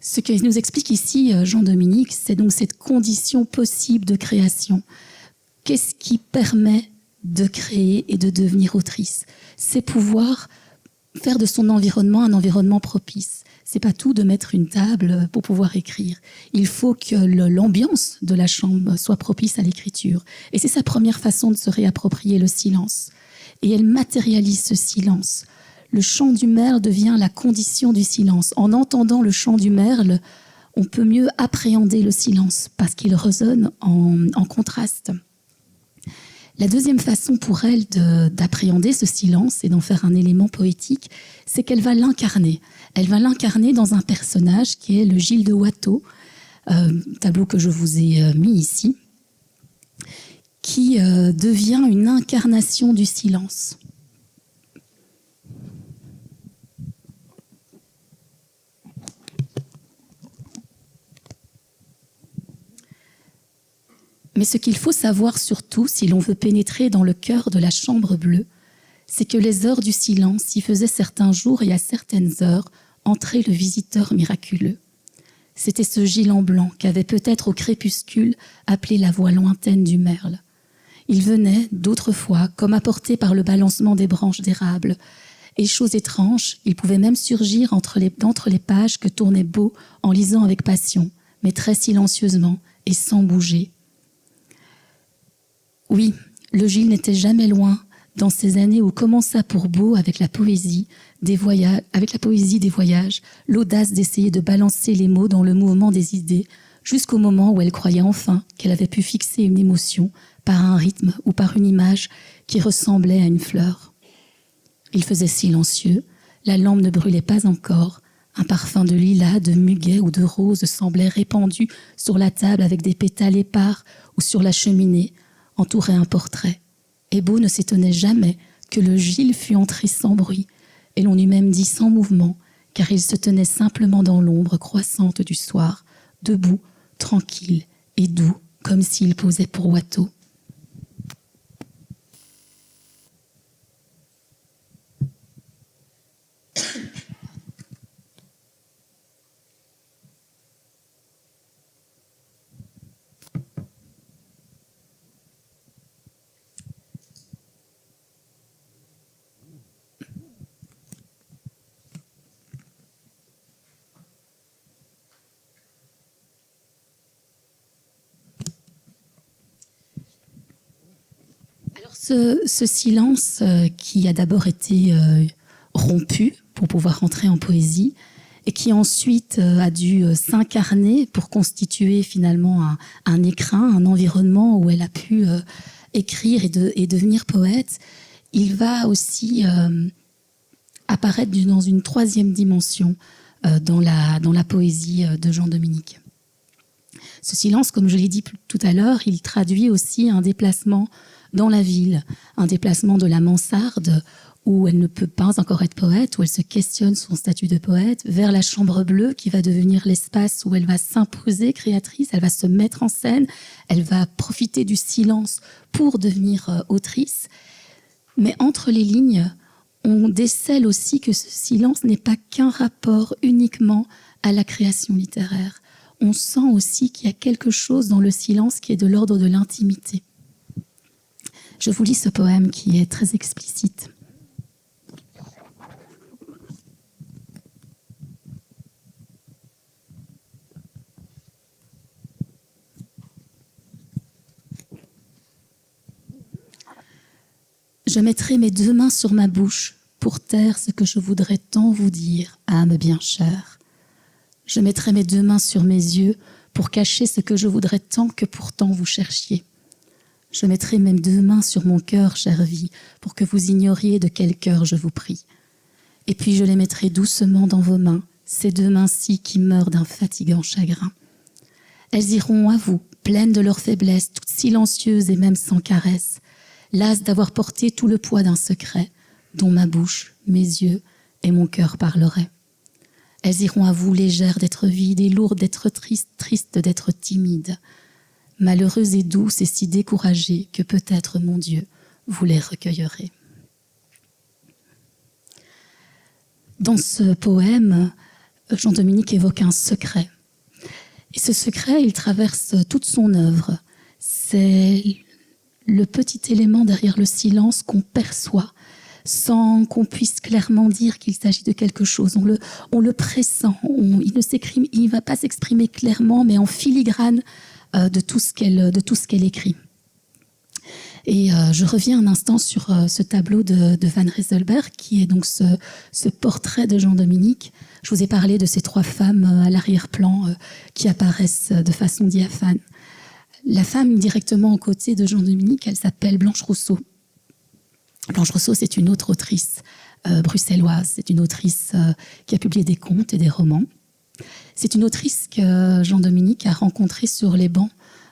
Ce que nous explique ici Jean-Dominique, c'est donc cette condition possible de création. Qu'est-ce qui permet de créer et de devenir autrice? C'est pouvoir faire de son environnement un environnement propice. C'est pas tout de mettre une table pour pouvoir écrire. Il faut que l'ambiance de la chambre soit propice à l'écriture. Et c'est sa première façon de se réapproprier le silence. Et elle matérialise ce silence. Le chant du merle devient la condition du silence. En entendant le chant du merle, on peut mieux appréhender le silence parce qu'il résonne en contraste. La deuxième façon pour elle d'appréhender ce silence et d'en faire un élément poétique, c'est qu'elle va l'incarner. Elle va l'incarner dans un personnage qui est le Gilles de Watteau, tableau que je vous ai mis ici, qui devient une incarnation du silence. Mais ce qu'il faut savoir surtout, si l'on veut pénétrer dans le cœur de la chambre bleue, c'est que les heures du silence y faisaient certains jours et à certaines heures entrer le visiteur miraculeux. C'était ce Gilles en blanc qu'avait peut-être au crépuscule appelé la voix lointaine du merle. Il venait, d'autres fois, comme apporté par le balancement des branches d'érable. Et chose étrange, il pouvait même surgir entre les pages que tournait Beau en lisant avec passion, mais très silencieusement et sans bouger. Oui, le Gilles n'était jamais loin dans ces années où commença pour Beau avec la poésie des voyages, l'audace d'essayer de balancer les mots dans le mouvement des idées, jusqu'au moment où elle croyait enfin qu'elle avait pu fixer une émotion par un rythme ou par une image qui ressemblait à une fleur. Il faisait silencieux, la lampe ne brûlait pas encore, Un parfum de lilas, de muguet ou de rose semblait répandu sur la table avec des pétales épars ou sur la cheminée, entourait un portrait. Et Beau ne s'étonnait jamais que le Gilles fût entré sans bruit, et l'on eût même dit sans mouvement, car il se tenait simplement dans l'ombre croissante du soir, debout, tranquille et doux, comme s'il posait pour Watteau. Ce silence qui a d'abord été rompu pour pouvoir entrer en poésie et qui ensuite a dû s'incarner pour constituer finalement un écrin, un environnement où elle a pu écrire et devenir poète, il va aussi apparaître dans une troisième dimension dans la poésie de Jean-Dominique. Ce silence, comme je l'ai dit tout à l'heure, il traduit aussi un déplacement dans la ville, un déplacement de la mansarde où elle ne peut pas encore être poète, où elle se questionne son statut de poète, vers la chambre bleue qui va devenir l'espace où elle va s'imposer créatrice, elle va se mettre en scène, elle va profiter du silence pour devenir autrice. Mais entre les lignes, on décèle aussi que ce silence n'est pas qu'un rapport uniquement à la création littéraire. On sent aussi qu'il y a quelque chose dans le silence qui est de l'ordre de l'intimité. Je vous lis ce poème qui est très explicite. Je mettrai mes deux mains sur ma bouche pour taire ce que je voudrais tant vous dire, âme bien chère. Je mettrai mes deux mains sur mes yeux pour cacher ce que je voudrais tant que pourtant vous cherchiez. Je mettrai mes deux mains sur mon cœur, chère vie, pour que vous ignoriez de quel cœur je vous prie. Et puis je les mettrai doucement dans vos mains, ces deux mains-ci qui meurent d'un fatigant chagrin. Elles iront à vous, pleines de leur faiblesse, toutes silencieuses et même sans caresse, las d'avoir porté tout le poids d'un secret, dont ma bouche, mes yeux et mon cœur parleraient. Elles iront à vous, légères d'être vides et lourdes d'être tristes, tristes d'être timides, malheureuses et douces et si découragées que peut-être, mon Dieu, vous les recueillerez. Dans ce poème, Jean-Dominique évoque un secret. Et ce secret, il traverse toute son œuvre. C'est le petit élément derrière le silence qu'on perçoit, sans qu'on puisse clairement dire qu'il s'agit de quelque chose. On le pressent, il ne va pas s'exprimer clairement, mais en filigrane de tout ce qu'elle écrit. Et je reviens un instant sur ce tableau de Van Rieselberg, qui est donc ce portrait de Jean-Dominique. Je vous ai parlé de ces trois femmes à l'arrière-plan qui apparaissent de façon diaphane. La femme directement aux côtés de Jean-Dominique, elle s'appelle Blanche Rousseau. Blanche Rousseau, c'est une autre autrice bruxelloise. C'est une autrice qui a publié des contes et des romans. C'est une autrice que Jean-Dominique a rencontrée sur les bancs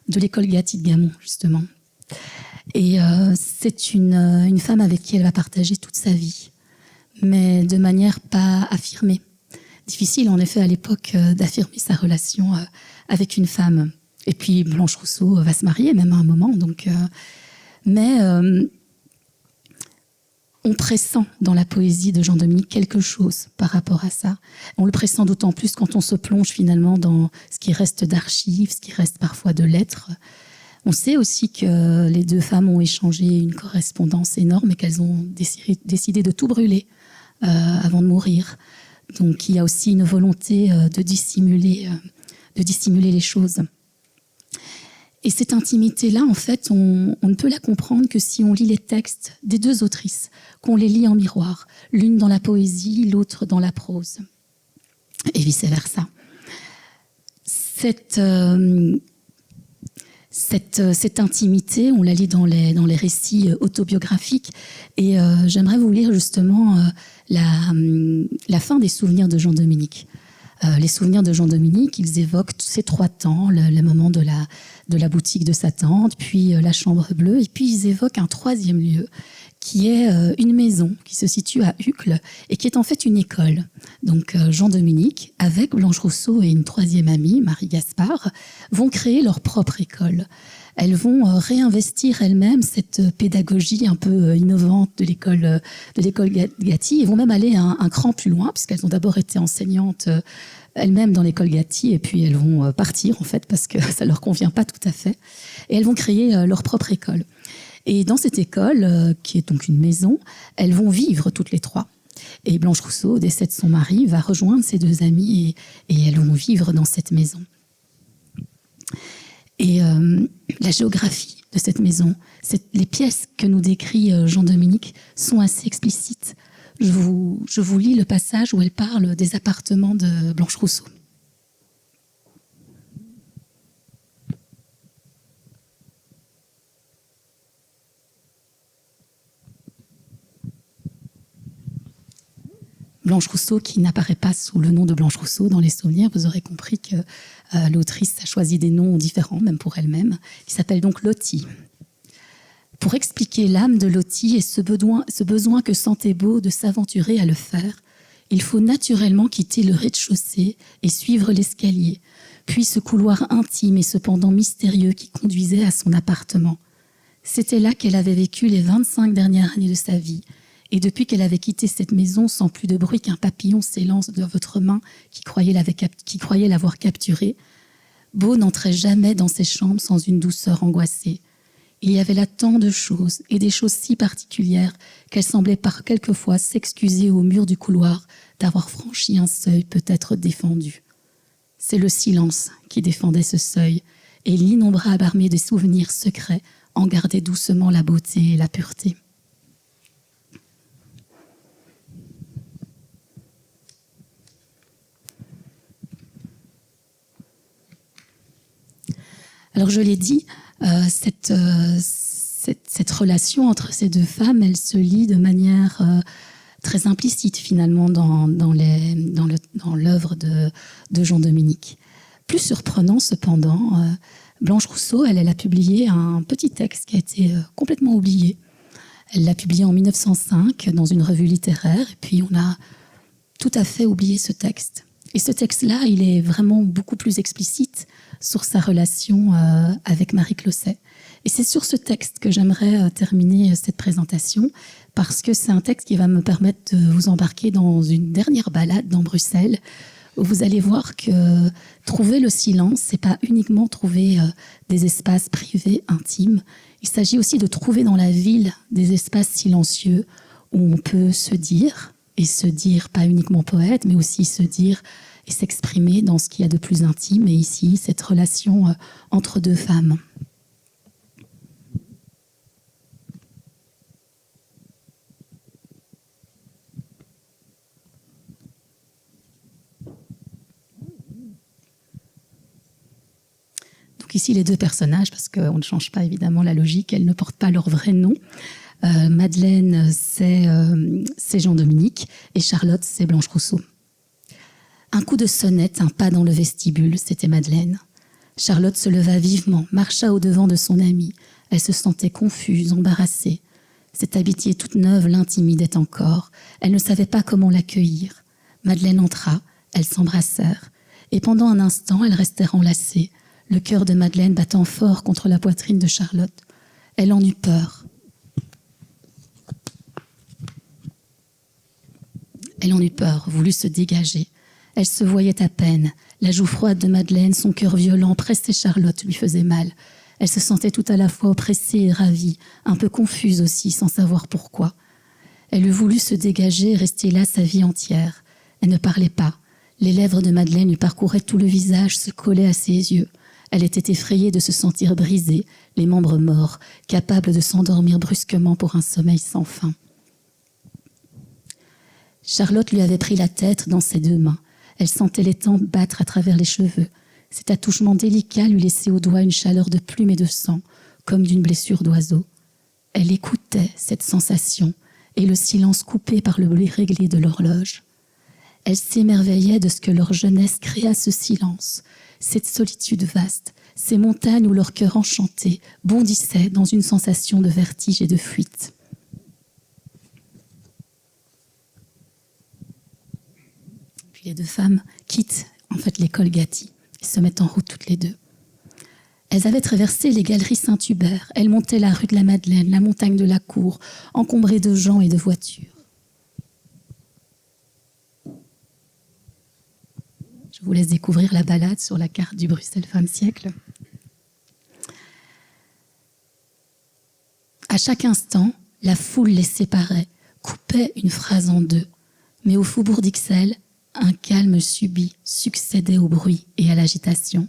de l'école Gatti de Gamon, justement. Et c'est une femme avec qui elle va partager toute sa vie, mais de manière pas affirmée. Difficile, en effet, à l'époque, d'affirmer sa relation avec une femme. Et puis, Blanche Rousseau va se marier, même à un moment. Donc, mais on pressent dans la poésie de Jean-Dominique quelque chose par rapport à ça. On le pressent d'autant plus quand on se plonge finalement dans ce qui reste d'archives, ce qui reste parfois de lettres. On sait aussi que les deux femmes ont échangé une correspondance énorme et qu'elles ont décidé de tout brûler avant de mourir. Donc il y a aussi une volonté de dissimuler les choses. Et cette intimité-là, en fait, on ne peut la comprendre que si on lit les textes des deux autrices, qu'on les lit en miroir, l'une dans la poésie, l'autre dans la prose, et vice-versa. Cette intimité, on la lit dans les récits autobiographiques, et j'aimerais vous lire justement la fin des souvenirs de Jean-Dominique. les souvenirs de Jean-Dominique, ils évoquent ces 3 temps, le moment de la boutique de sa tante, puis la chambre bleue, et puis ils évoquent un 3e lieu, qui est une maison qui se situe à Uccle et qui est en fait une école. Donc Jean-Dominique, avec Blanche Rousseau et une 3e amie, Marie Gaspard, vont créer leur propre école. Elles vont réinvestir elles-mêmes cette pédagogie un peu innovante de l'école Gatti, et vont même aller un cran plus loin, puisqu'elles ont d'abord été enseignantes elles-mêmes dans l'école Gatti, et puis elles vont partir en fait parce que ça leur convient pas tout à fait, et elles vont créer leur propre école. Et dans cette école, qui est donc une maison, elles vont vivre toutes les 3. Et Blanche Rousseau, au décès de son mari, va rejoindre ses 2 amies et elles vont vivre dans cette maison. Et la géographie de cette maison, les pièces que nous décrit Jean-Dominique sont assez explicites. Je vous lis le passage où elle parle des appartements de Blanche Rousseau. Blanche Rousseau, qui n'apparaît pas sous le nom de Blanche Rousseau dans les souvenirs, vous aurez compris que l'autrice a choisi des noms différents, même pour elle-même, qui s'appelle donc Lottie. Pour expliquer l'âme de Lottie et ce besoin que sentait Beau de s'aventurer à le faire, il faut naturellement quitter le rez-de-chaussée et suivre l'escalier, puis ce couloir intime et cependant mystérieux qui conduisait à son appartement. C'était là qu'elle avait vécu les 25 dernières années de sa vie, et depuis qu'elle avait quitté cette maison sans plus de bruit qu'un papillon s'élance de votre main qui croyait l'avoir capturée, Beau n'entrait jamais dans ses chambres sans une douceur angoissée. Il y avait là tant de choses, et des choses si particulières, qu'elle semblait par quelquefois s'excuser au mur du couloir d'avoir franchi un seuil peut-être défendu. C'est le silence qui défendait ce seuil, et l'innombrable armée des souvenirs secrets en gardait doucement la beauté et la pureté. Alors je l'ai dit, cette relation entre ces 2 femmes, elle se lie de manière très implicite finalement dans l'œuvre de Jean-Dominique. Plus surprenant cependant, Blanche Rousseau, elle a publié un petit texte qui a été complètement oublié. Elle l'a publié en 1905 dans une revue littéraire, et puis on a tout à fait oublié ce texte. Et ce texte-là, il est vraiment beaucoup plus explicite sur sa relation avec Marie Closset. Et c'est sur ce texte que j'aimerais terminer cette présentation, parce que c'est un texte qui va me permettre de vous embarquer dans une dernière balade dans Bruxelles, où vous allez voir que trouver le silence, c'est pas uniquement trouver des espaces privés, intimes. Il s'agit aussi de trouver dans la ville des espaces silencieux où on peut se dire, et se dire pas uniquement poète, mais aussi se dire et s'exprimer dans ce qu'il y a de plus intime, et ici, cette relation entre 2 femmes. Donc ici, les 2 personnages, parce qu'on ne change pas évidemment la logique, elles ne portent pas leur vrai nom. Madeleine, c'est Jean-Dominique, et Charlotte, c'est Blanche Rousseau. Un coup de sonnette, un pas dans le vestibule, c'était Madeleine. Charlotte se leva vivement, marcha au-devant de son amie. Elle se sentait confuse, embarrassée. Cette amitié toute neuve l'intimidait encore. Elle ne savait pas comment l'accueillir. Madeleine entra, elles s'embrassèrent. Et pendant un instant, elles restèrent enlacées, le cœur de Madeleine battant fort contre la poitrine de Charlotte. Elle en eut peur. Elle en eut peur, voulut se dégager. Elle se voyait à peine. La joue froide de Madeleine, son cœur violent, pressait Charlotte, lui faisait mal. Elle se sentait tout à la fois oppressée et ravie, un peu confuse aussi, sans savoir pourquoi. Elle eût voulu se dégager et rester là sa vie entière. Elle ne parlait pas. Les lèvres de Madeleine lui parcouraient tout le visage, se collaient à ses yeux. Elle était effrayée de se sentir brisée, les membres morts, capable de s'endormir brusquement pour un sommeil sans fin. Charlotte lui avait pris la tête dans ses 2 mains. Elle sentait les tempes battre à travers les cheveux. Cet attouchement délicat lui laissait au doigt une chaleur de plume et de sang, comme d'une blessure d'oiseau. Elle écoutait cette sensation et le silence coupé par le bruit réglé de l'horloge. Elles s'émerveillaient de ce que leur jeunesse créa ce silence, cette solitude vaste, ces montagnes où leur cœur enchanté bondissait dans une sensation de vertige et de fuite. Puis les deux femmes quittent en fait l'école Gatti et se mettent en route toutes les deux. Elles avaient traversé les galeries Saint-Hubert, elles montaient la rue de la Madeleine, la montagne de la Cour, encombrée de gens et de voitures. Je vous laisse découvrir la balade sur la carte du Bruxelles fin de siècle. À chaque instant, la foule les séparait, coupait une phrase en deux. Mais au faubourg d'Ixelles, un calme subit succédait au bruit et à l'agitation.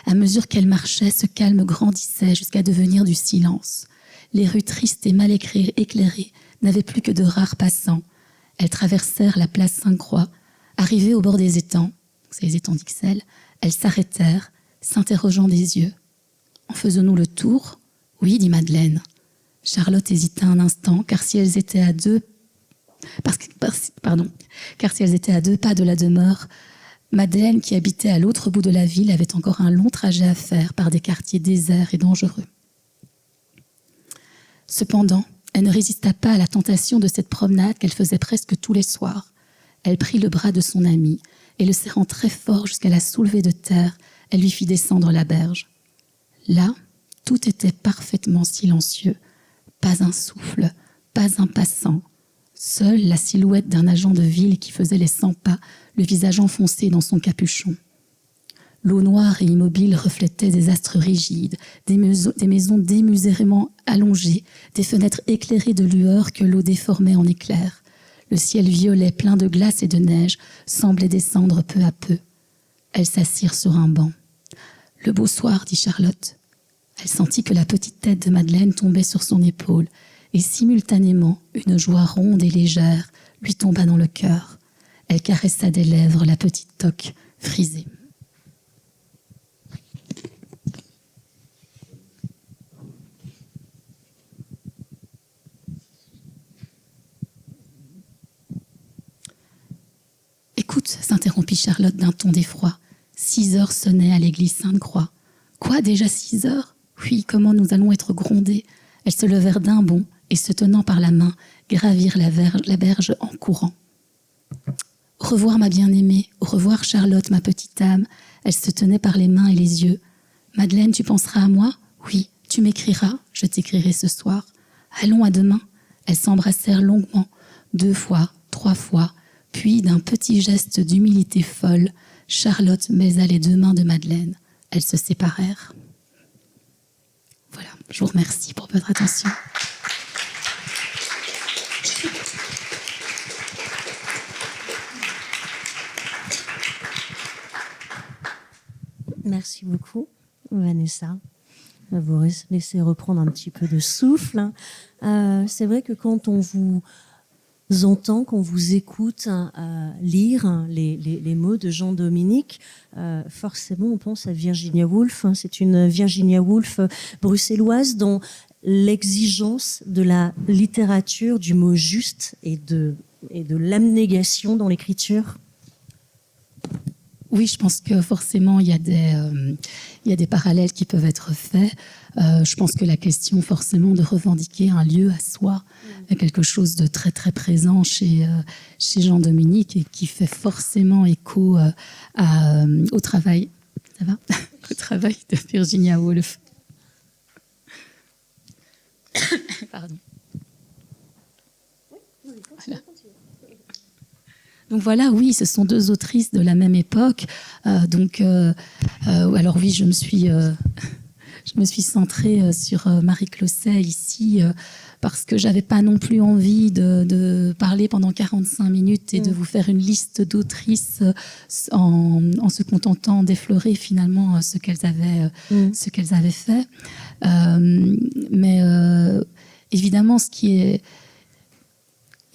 À mesure qu'elles marchaient, ce calme grandissait jusqu'à devenir du silence. Les rues tristes et mal éclairées n'avaient plus que de rares passants. Elles traversèrent la place Sainte-Croix. Arrivées au bord des étangs, c'est les étangs d'Ixelles, elles s'arrêtèrent, s'interrogeant des yeux. « En faisons-nous le tour ?» ?»« Oui, dit Madeleine. » Charlotte hésita un instant, car si elles étaient à deux pas de la demeure, Madeleine, qui habitait à l'autre bout de la ville, avait encore un long trajet à faire par des quartiers déserts et dangereux. Cependant, elle ne résista pas à la tentation de cette promenade qu'elle faisait presque tous les soirs. Elle prit le bras de son amie et, le serrant très fort jusqu'à la soulever de terre, elle lui fit descendre la berge. Là, tout était parfaitement silencieux. Pas un souffle, pas un passant. Seule la silhouette d'un agent de ville qui faisait les 100 pas, le visage enfoncé dans son capuchon. L'eau noire et immobile reflétait des astres rigides, des maisons démesurément allongées, des fenêtres éclairées de lueurs que l'eau déformait en éclairs. Le ciel violet, plein de glace et de neige, semblait descendre peu à peu. Elles s'assirent sur un banc. « Le beau soir, dit Charlotte. » Elle sentit que la petite tête de Madeleine tombait sur son épaule, et simultanément, une joie ronde et légère lui tomba dans le cœur. Elle caressa des lèvres la petite toque frisée. « Écoute, s'interrompit Charlotte d'un ton d'effroi. 6 heures sonnaient à l'église Sainte-Croix. Quoi, déjà 6 heures ? Oui, comment nous allons être grondés. Elles se levèrent d'un bond et, se tenant par la main, gravirent la berge en courant. « Au revoir, ma bien-aimée. Au revoir, Charlotte, ma petite âme. » Elle se tenait par les mains et les yeux. « Madeleine, tu penseras à moi ? Oui, tu m'écriras. Je t'écrirai ce soir. Allons, à demain. » Elles s'embrassèrent longuement, 2 fois, 3 fois, puis, d'un petit geste d'humilité folle, Charlotte baisa les 2 mains de Madeleine. Elles se séparèrent. Voilà, je vous remercie pour votre attention. Merci beaucoup, Vanessa. Vous laissez reprendre un petit peu de souffle. C'est vrai que quand on vous entend, qu'on vous écoute lire les mots de Jean-Dominique, forcément on pense à Virginia Woolf. C'est une Virginia Woolf bruxelloise dont l'exigence de la littérature, du mot juste et de l'abnégation dans l'écriture. Oui, je pense que forcément, il y a des parallèles qui peuvent être faits. Je pense que la question, forcément, de revendiquer un lieu à soi est quelque chose de très, très présent chez Jean-Dominique et qui fait forcément écho au travail, ça va au travail de Virginia Woolf. Pardon. Voilà. Donc voilà, oui, ce sont 2 autrices de la même époque. Alors oui, je me suis centrée sur Marie Closset ici parce que j'avais pas non plus envie de parler pendant 45 minutes et de vous faire une liste d'autrices en se contentant d'effleurer finalement ce qu'elles avaient fait. Mais évidemment, ce qui est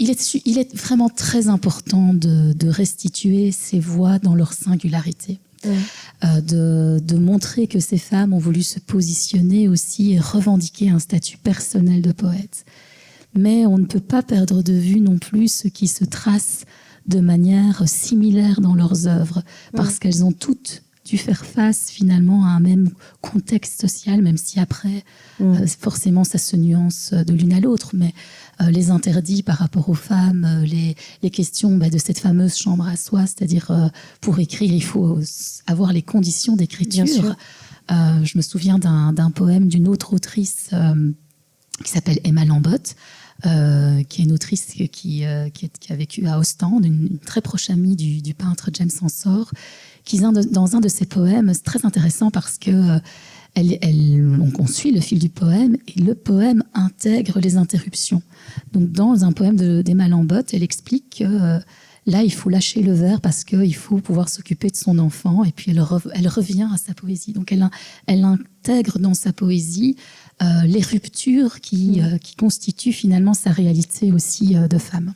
il est vraiment très important de restituer ces voix dans leur singularité, de montrer que ces femmes ont voulu se positionner aussi et revendiquer un statut personnel de poète. Mais on ne peut pas perdre de vue non plus ce qui se trace de manière similaire dans leurs œuvres, parce qu'elles ont toutes dû faire face finalement à un même contexte social, même si après, forcément, ça se nuance de l'une à l'autre, mais les interdits par rapport aux femmes, les questions de cette fameuse chambre à soi, c'est-à-dire pour écrire, il faut avoir les conditions d'écriture. Je me souviens d'un poème d'une autre autrice qui s'appelle Emma Lambotte, qui est une autrice qui a vécu à Ostende, une très proche amie du peintre James Ensor, qui dans un de ses poèmes, c'est très intéressant parce que on suit le fil du poème et le poème intègre les interruptions. Donc dans un poème d'Emma Lambotte, elle explique que là, il faut lâcher le verre parce qu'il faut pouvoir s'occuper de son enfant, et puis elle revient à sa poésie. Donc elle intègre dans sa poésie les ruptures qui constituent finalement sa réalité aussi de femme.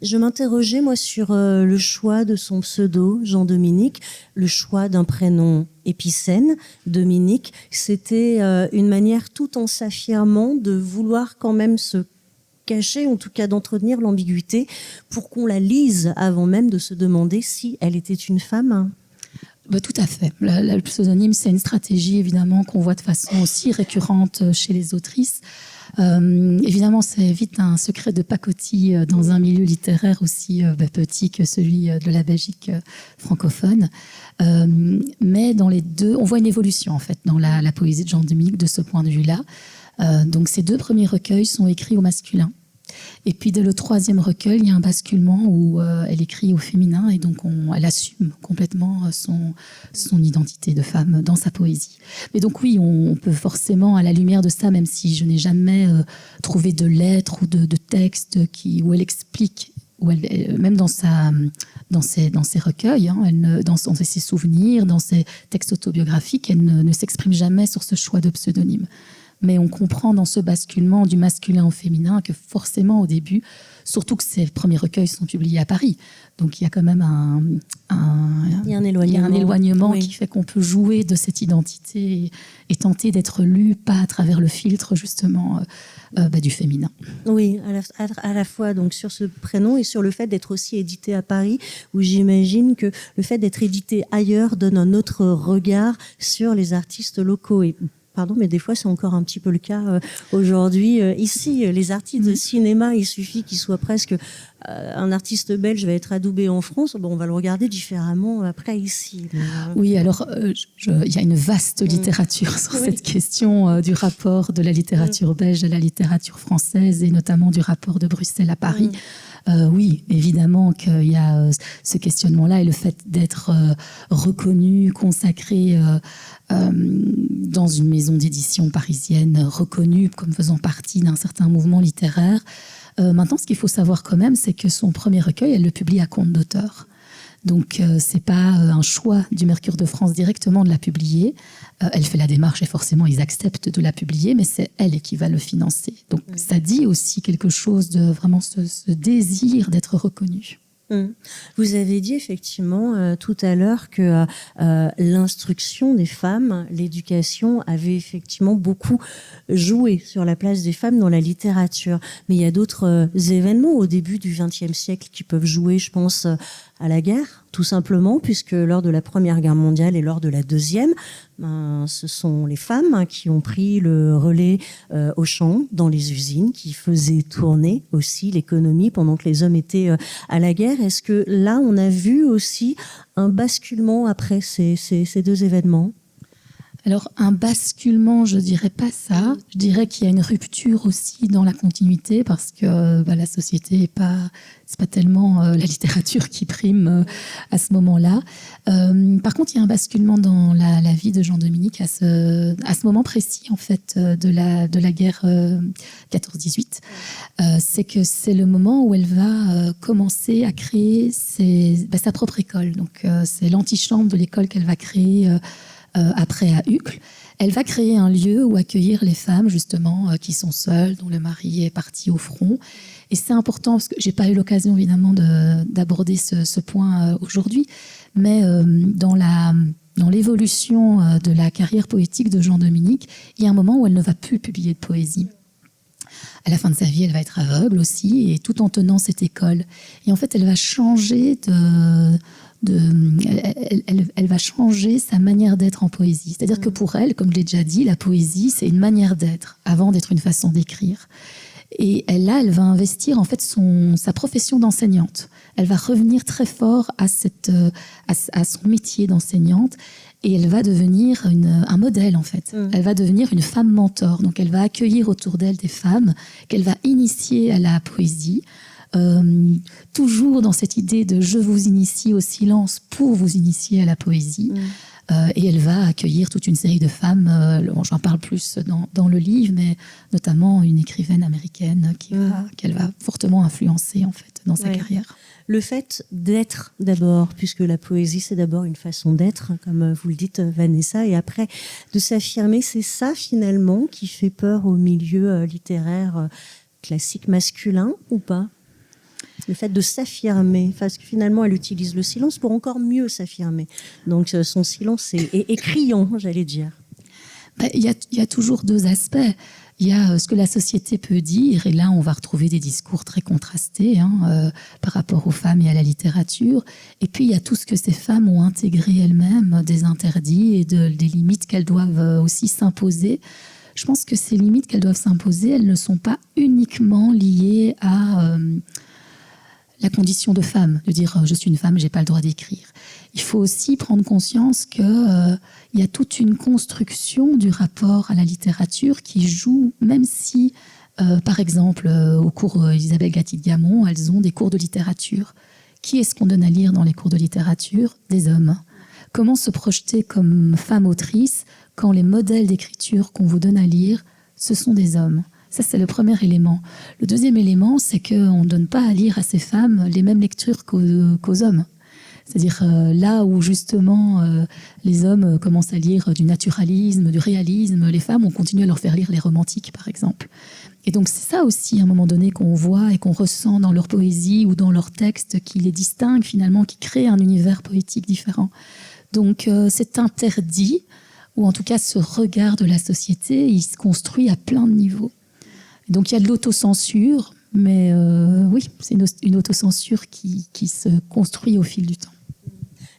Je m'interrogeais, moi, sur le choix de son pseudo, Jean-Dominique, le choix d'un prénom épicène, Dominique. C'était une manière, tout en s'affirmant, de vouloir quand même se cacher, en tout cas d'entretenir l'ambiguïté, pour qu'on la lise avant même de se demander si elle était une femme. Tout à fait. Le pseudonyme, c'est une stratégie, évidemment, qu'on voit de façon aussi récurrente chez les autrices. Évidemment, c'est vite un secret de pacotille dans un milieu littéraire aussi petit que celui de la Belgique francophone. Mais dans les deux, on voit une évolution, en fait, dans la poésie de Jean-Dominique de ce point de vue-là. Donc, ces deux premiers recueils sont écrits au masculin. Et puis, dès le troisième recueil, il y a un basculement où elle écrit au féminin, et donc elle assume complètement son identité de femme dans sa poésie. Mais donc oui, on peut forcément, à la lumière de ça, même si je n'ai jamais trouvé de lettres ou de textes où elle explique, même dans ses recueils, dans ses souvenirs, dans ses textes autobiographiques, elle ne s'exprime jamais sur ce choix de pseudonyme. Mais on comprend dans ce basculement du masculin au féminin que forcément au début, surtout que ces premiers recueils sont publiés à Paris, donc il y a quand même un éloignement qui fait qu'on peut jouer de cette identité et tenter d'être lu pas à travers le filtre justement du féminin. Oui, à la fois donc sur ce prénom et sur le fait d'être aussi édité à Paris, où j'imagine que le fait d'être édité ailleurs donne un autre regard sur les artistes locaux. Et pardon, mais des fois, c'est encore un petit peu le cas aujourd'hui. Ici, les artistes de cinéma, il suffit qu'ils soient presque... un artiste belge va être adoubé en France, on va le regarder différemment après ici. Oui, alors, il y a une vaste littérature sur cette question du rapport de la littérature belge à la littérature française, et notamment du rapport de Bruxelles à Paris. Oui, évidemment qu'il y a ce questionnement-là, et le fait d'être reconnu, consacré dans une maison d'édition parisienne, reconnue comme faisant partie d'un certain mouvement littéraire. Maintenant, ce qu'il faut savoir quand même, c'est que son premier recueil, elle le publie à compte d'auteur. Donc, c'est pas un choix du Mercure de France directement de la publier. Elle fait la démarche et forcément, ils acceptent de la publier, mais c'est elle qui va le financer. Donc, ça dit aussi quelque chose de vraiment ce désir d'être reconnue. Vous avez dit effectivement tout à l'heure que l'instruction des femmes, l'éducation avait effectivement beaucoup joué sur la place des femmes dans la littérature. Mais il y a d'autres événements au début du XXe siècle qui peuvent jouer, je pense, à la guerre, tout simplement, puisque lors de la Première Guerre mondiale et lors de la Deuxième, ce sont les femmes qui ont pris le relais au champ, dans les usines, qui faisaient tourner aussi l'économie pendant que les hommes étaient à la guerre. Est-ce que là, on a vu aussi un basculement après ces deux événements ? Alors, un basculement, je dirais pas ça. Je dirais qu'il y a une rupture aussi dans la continuité, parce que la société c'est pas tellement la littérature qui prime à ce moment-là. Par contre, il y a un basculement dans la vie de Jean-Dominique à ce moment précis, en fait, de la guerre 14-18. C'est que c'est le moment où elle va commencer à créer sa propre école. Donc, c'est l'antichambre de l'école qu'elle va créer après à Uccle. Elle va créer un lieu où accueillir les femmes justement qui sont seules, dont le mari est parti au front. Et c'est important parce que j'ai pas eu l'occasion évidemment d'aborder ce point aujourd'hui, mais dans l'évolution de la carrière poétique de Jean-Dominique, il y a un moment où elle ne va plus publier de poésie. À la fin de sa vie, elle va être aveugle aussi, et tout en tenant cette école. Et en fait, elle va changer elle va changer sa manière d'être en poésie. C'est-à-dire que pour elle, comme je l'ai déjà dit, la poésie, c'est une manière d'être, avant d'être une façon d'écrire. Et elle va investir en fait sa profession d'enseignante. Elle va revenir très fort à son métier d'enseignante, et elle va devenir un modèle en fait. Elle va devenir une femme mentor. Donc elle va accueillir autour d'elle des femmes qu'elle va initier à la poésie. Toujours dans cette idée de je vous initie au silence pour vous initier à la poésie. Et elle va accueillir toute une série de femmes, j'en parle plus dans le livre, mais notamment une écrivaine américaine qu'elle va fortement influencer en fait dans sa carrière. Le fait d'être d'abord, puisque la poésie c'est d'abord une façon d'être, comme vous le dites Vanessa, et après de s'affirmer, c'est ça finalement qui fait peur au milieu littéraire classique masculin ou pas ? Le fait de s'affirmer, parce que finalement elle utilise le silence pour encore mieux s'affirmer. Donc son silence est criant, j'allais dire. Il y a toujours deux aspects. Il y a ce que la société peut dire, et là on va retrouver des discours très contrastés par rapport aux femmes et à la littérature. Et puis il y a tout ce que ces femmes ont intégré elles-mêmes, des interdits et des limites qu'elles doivent aussi s'imposer. Je pense que ces limites qu'elles doivent s'imposer, elles ne sont pas uniquement liées à la condition de femme, de dire je suis une femme, j'ai pas le droit d'écrire. Il faut aussi prendre conscience que y a toute une construction du rapport à la littérature qui joue, même si, par exemple, au cours Isabelle Gatti de Gamon, elles ont des cours de littérature. Qui est-ce qu'on donne à lire dans les cours de littérature ? Des hommes. Comment se projeter comme femme autrice quand les modèles d'écriture qu'on vous donne à lire, ce sont des hommes ? Ça, c'est le premier élément. Le deuxième élément, c'est qu'on ne donne pas à lire à ces femmes les mêmes lectures qu'aux hommes. C'est-à-dire là où justement les hommes commencent à lire du naturalisme, du réalisme, les femmes, on continue à leur faire lire les romantiques, par exemple. Et donc c'est ça aussi, à un moment donné, qu'on voit et qu'on ressent dans leur poésie ou dans leurs textes, qui les distingue finalement, qui crée un univers poétique différent. Donc cet interdit, ou en tout cas ce regard de la société, il se construit à plein de niveaux. Donc il y a de l'autocensure, mais oui, c'est une autocensure qui se construit au fil du temps.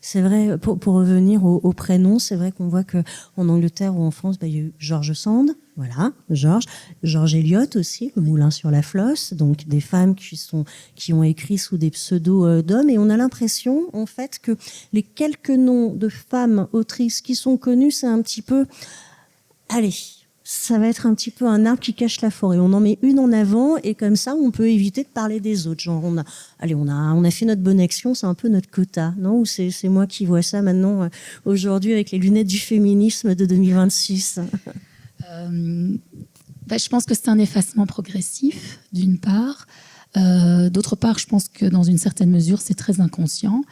C'est vrai, pour revenir au prénom, c'est vrai qu'on voit qu'en Angleterre ou en France, il y a eu George Sand, voilà, George Eliot aussi, Le Moulin sur la Flosse, donc des femmes qui ont écrit sous des pseudos d'hommes, et on a l'impression en fait que les quelques noms de femmes autrices qui sont connues, c'est un petit peu, allez, ça va être un petit peu un arbre qui cache la forêt. On en met une en avant et comme ça, on peut éviter de parler des autres. Genre, on a fait notre bonne action, c'est un peu notre quota, non ? Ou c'est moi qui vois ça maintenant, aujourd'hui, avec les lunettes du féminisme de 2026 ? Je pense que c'est un effacement progressif, d'une part. D'autre part, je pense que dans une certaine mesure, c'est très inconscient.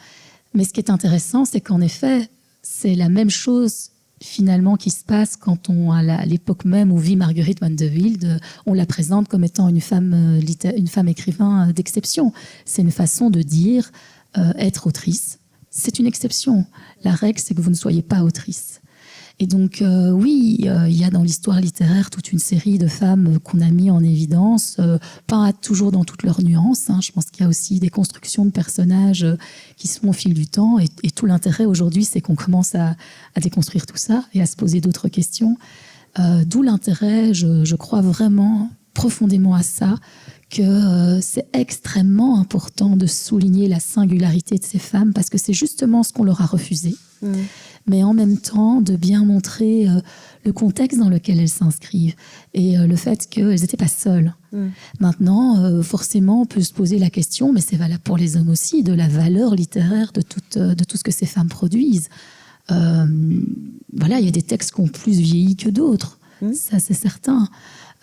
Mais ce qui est intéressant, c'est qu'en effet, c'est la même chose finalement qui se passe quand à l'époque même où vit Marguerite van de Wilde, on la présente comme étant une femme écrivain d'exception. C'est une façon de dire être autrice. C'est une exception. La règle, c'est que vous ne soyez pas autrice. Et donc, oui, il y a dans l'histoire littéraire toute une série de femmes qu'on a mis en évidence, pas toujours dans toutes leurs nuances. Je pense qu'il y a aussi des constructions de personnages qui se font au fil du temps. Et tout l'intérêt aujourd'hui, c'est qu'on commence à déconstruire tout ça et à se poser d'autres questions. D'où l'intérêt, je crois vraiment profondément à ça, que c'est extrêmement important de souligner la singularité de ces femmes, parce que c'est justement ce qu'on leur a refusé. Mais en même temps de bien montrer le contexte dans lequel elles s'inscrivent et le fait qu'elles n'étaient pas seules. Maintenant, forcément, on peut se poser la question, mais c'est valable pour les hommes aussi, de la valeur littéraire de tout ce que ces femmes produisent. Voilà, il y a des textes qui ont plus vieilli que d'autres, ça c'est certain.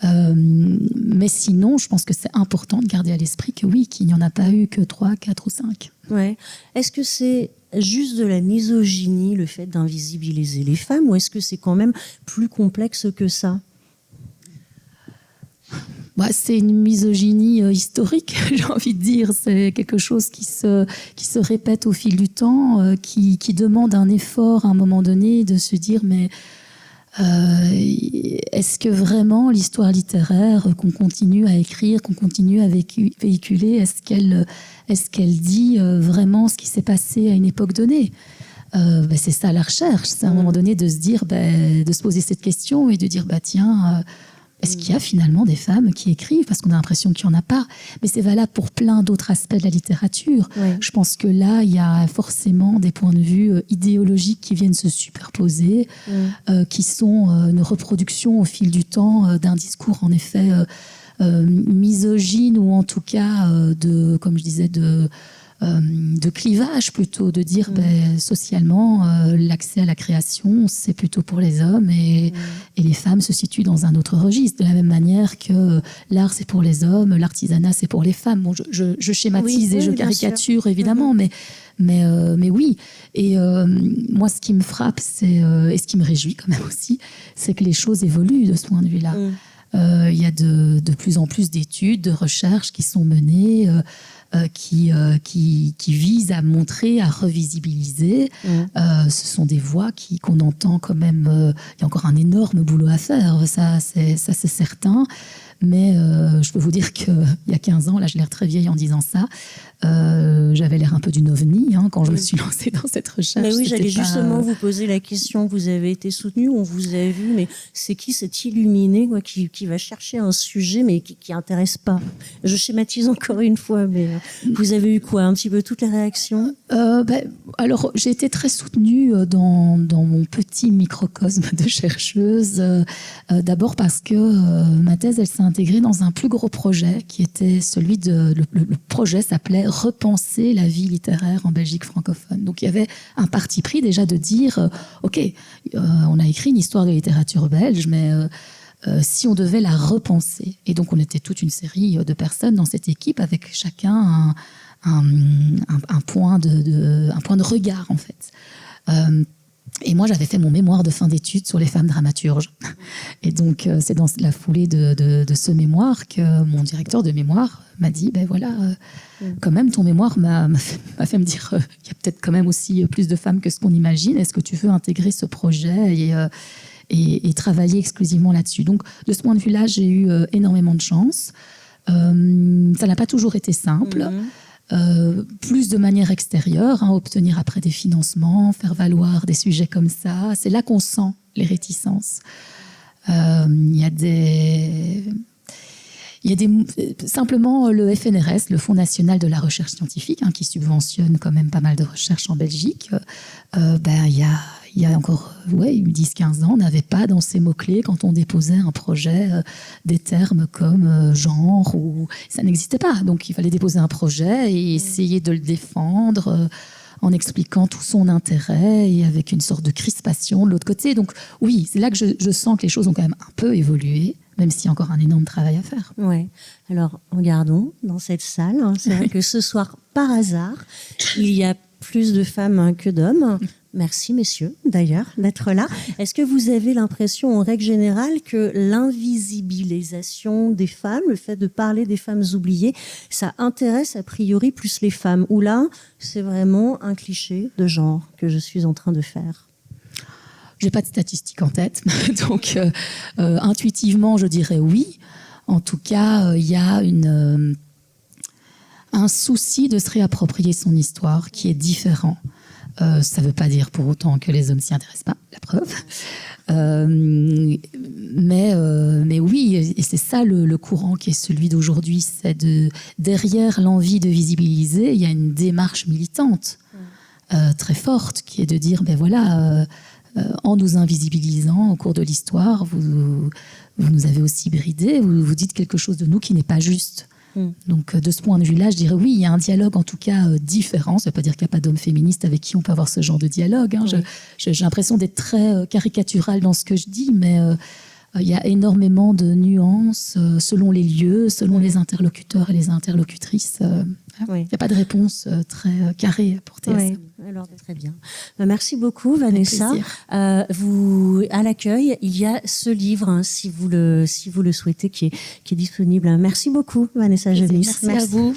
Mais sinon, je pense que c'est important de garder à l'esprit que oui, qu'il n'y en a pas eu que 3, 4 ou 5. Ouais. Est-ce que c'est juste de la misogynie, le fait d'invisibiliser les femmes, ou est-ce que c'est quand même plus complexe que ça ? C'est une misogynie historique, j'ai envie de dire. C'est quelque chose qui se répète au fil du temps, qui demande un effort à un moment donné de se dire mais Est-ce que vraiment l'histoire littéraire qu'on continue à écrire, qu'on continue à véhiculer, est-ce qu'elle dit vraiment ce qui s'est passé à une époque donnée? C'est ça la recherche, c'est à un moment donné de se dire, de se poser cette question et de dire, tiens, est-ce qu'il y a finalement des femmes qui écrivent? Parce qu'on a l'impression qu'il n'y en a pas. Mais c'est valable pour plein d'autres aspects de la littérature. Oui. Je pense que là, il y a forcément des points de vue idéologiques qui viennent se superposer, qui sont une reproduction au fil du temps d'un discours, en effet, misogyne, ou en tout cas, comme je disais, de clivage plutôt, de dire socialement l'accès à la création c'est plutôt pour les hommes et les femmes se situent dans un autre registre, de la même manière que l'art c'est pour les hommes, l'artisanat c'est pour les femmes. Bon, je schématise et je caricature évidemment, mais oui. Et moi ce qui me frappe et ce qui me réjouit quand même aussi, c'est que les choses évoluent de ce point de vue-là. Il y a de plus en plus d'études, de recherches qui sont menées qui visent à montrer, à revisibiliser. Ce sont des voix qu'on entend quand même. Il y a encore un énorme boulot à faire, ça c'est certain. Mais je peux vous dire qu'il y a 15 ans, là j'ai l'air très vieille en disant ça, j'avais l'air un peu d'une ovni quand je me suis lancée dans cette recherche. Mais oui, j'allais justement vous poser la question. Vous avez été soutenue, on vous a vu, mais c'est qui cet illuminé qui va chercher un sujet mais qui intéresse pas? Je schématise encore une fois, mais vous avez eu quoi? Un petit peu toutes les réactions? Alors j'ai été très soutenue dans mon petit microcosme de chercheuse. D'abord parce que ma thèse, elle s'est intégrée dans un plus gros projet qui était celui le projet s'appelait Repenser la vie littéraire en Belgique francophone. Donc il y avait un parti pris déjà de dire ok, on a écrit une histoire de littérature belge, mais si on devait la repenser. Et donc on était toute une série de personnes dans cette équipe avec chacun un point de regard en fait. Et moi, j'avais fait mon mémoire de fin d'études sur les femmes dramaturges. Et donc, c'est dans la foulée de ce mémoire que mon directeur de mémoire m'a dit, quand même, ton mémoire m'a fait me dire, il y a peut-être quand même aussi plus de femmes que ce qu'on imagine. Est-ce que tu veux intégrer ce projet et travailler exclusivement là-dessus? Donc, de ce point de vue-là, j'ai eu énormément de chance. Ça n'a pas toujours été simple. Plus de manière extérieure, obtenir après des financements, faire valoir des sujets comme ça. C'est là qu'on sent les réticences. Il y a simplement le FNRS, le Fonds national de la recherche scientifique, qui subventionne quand même pas mal de recherches en Belgique. Il y a encore 10-15 ans, on n'avait pas dans ces mots-clés, quand on déposait un projet, des termes comme genre, ou ça n'existait pas. Donc il fallait déposer un projet et essayer de le défendre en expliquant tout son intérêt et avec une sorte de crispation de l'autre côté. Donc oui, c'est là que je sens que les choses ont quand même un peu évolué, même s'il y a encore un énorme travail à faire. Ouais. Alors regardons dans cette salle. C'est vrai que ce soir, par hasard, il y a plus de femmes que d'hommes. Merci, messieurs, d'ailleurs, d'être là. Est-ce que vous avez l'impression, en règle générale, que l'invisibilisation des femmes, le fait de parler des femmes oubliées, ça intéresse a priori plus les femmes? Ou là, c'est vraiment un cliché de genre que je suis en train de faire? Je n'ai pas de statistiques en tête, donc intuitivement, je dirais oui. En tout cas, il y a un souci de se réapproprier son histoire qui est différent. Ça ne veut pas dire pour autant que les hommes s'y intéressent pas, la preuve. Mais oui, et c'est ça le courant qui est celui d'aujourd'hui, c'est derrière l'envie de visibiliser, il y a une démarche militante très forte qui est de dire, en nous invisibilisant au cours de l'histoire, vous nous avez aussi bridés, vous dites quelque chose de nous qui n'est pas juste. Donc, de ce point de vue-là, je dirais oui, il y a un dialogue en tout cas différent. Ça ne veut pas dire qu'il n'y a pas d'hommes féministes avec qui on peut avoir ce genre de dialogue. J'ai l'impression d'être très caricaturale dans ce que je dis, mais il y a énormément de nuances selon les lieux, selon les interlocuteurs et les interlocutrices. Il n'y a pas de réponse très carrée apportée à ça. Alors, très bien. Merci beaucoup, Vanessa. Vous, à l'accueil, il y a ce livre, si vous le souhaitez, qui est disponible. Merci beaucoup, Vanessa Genis. Merci à vous.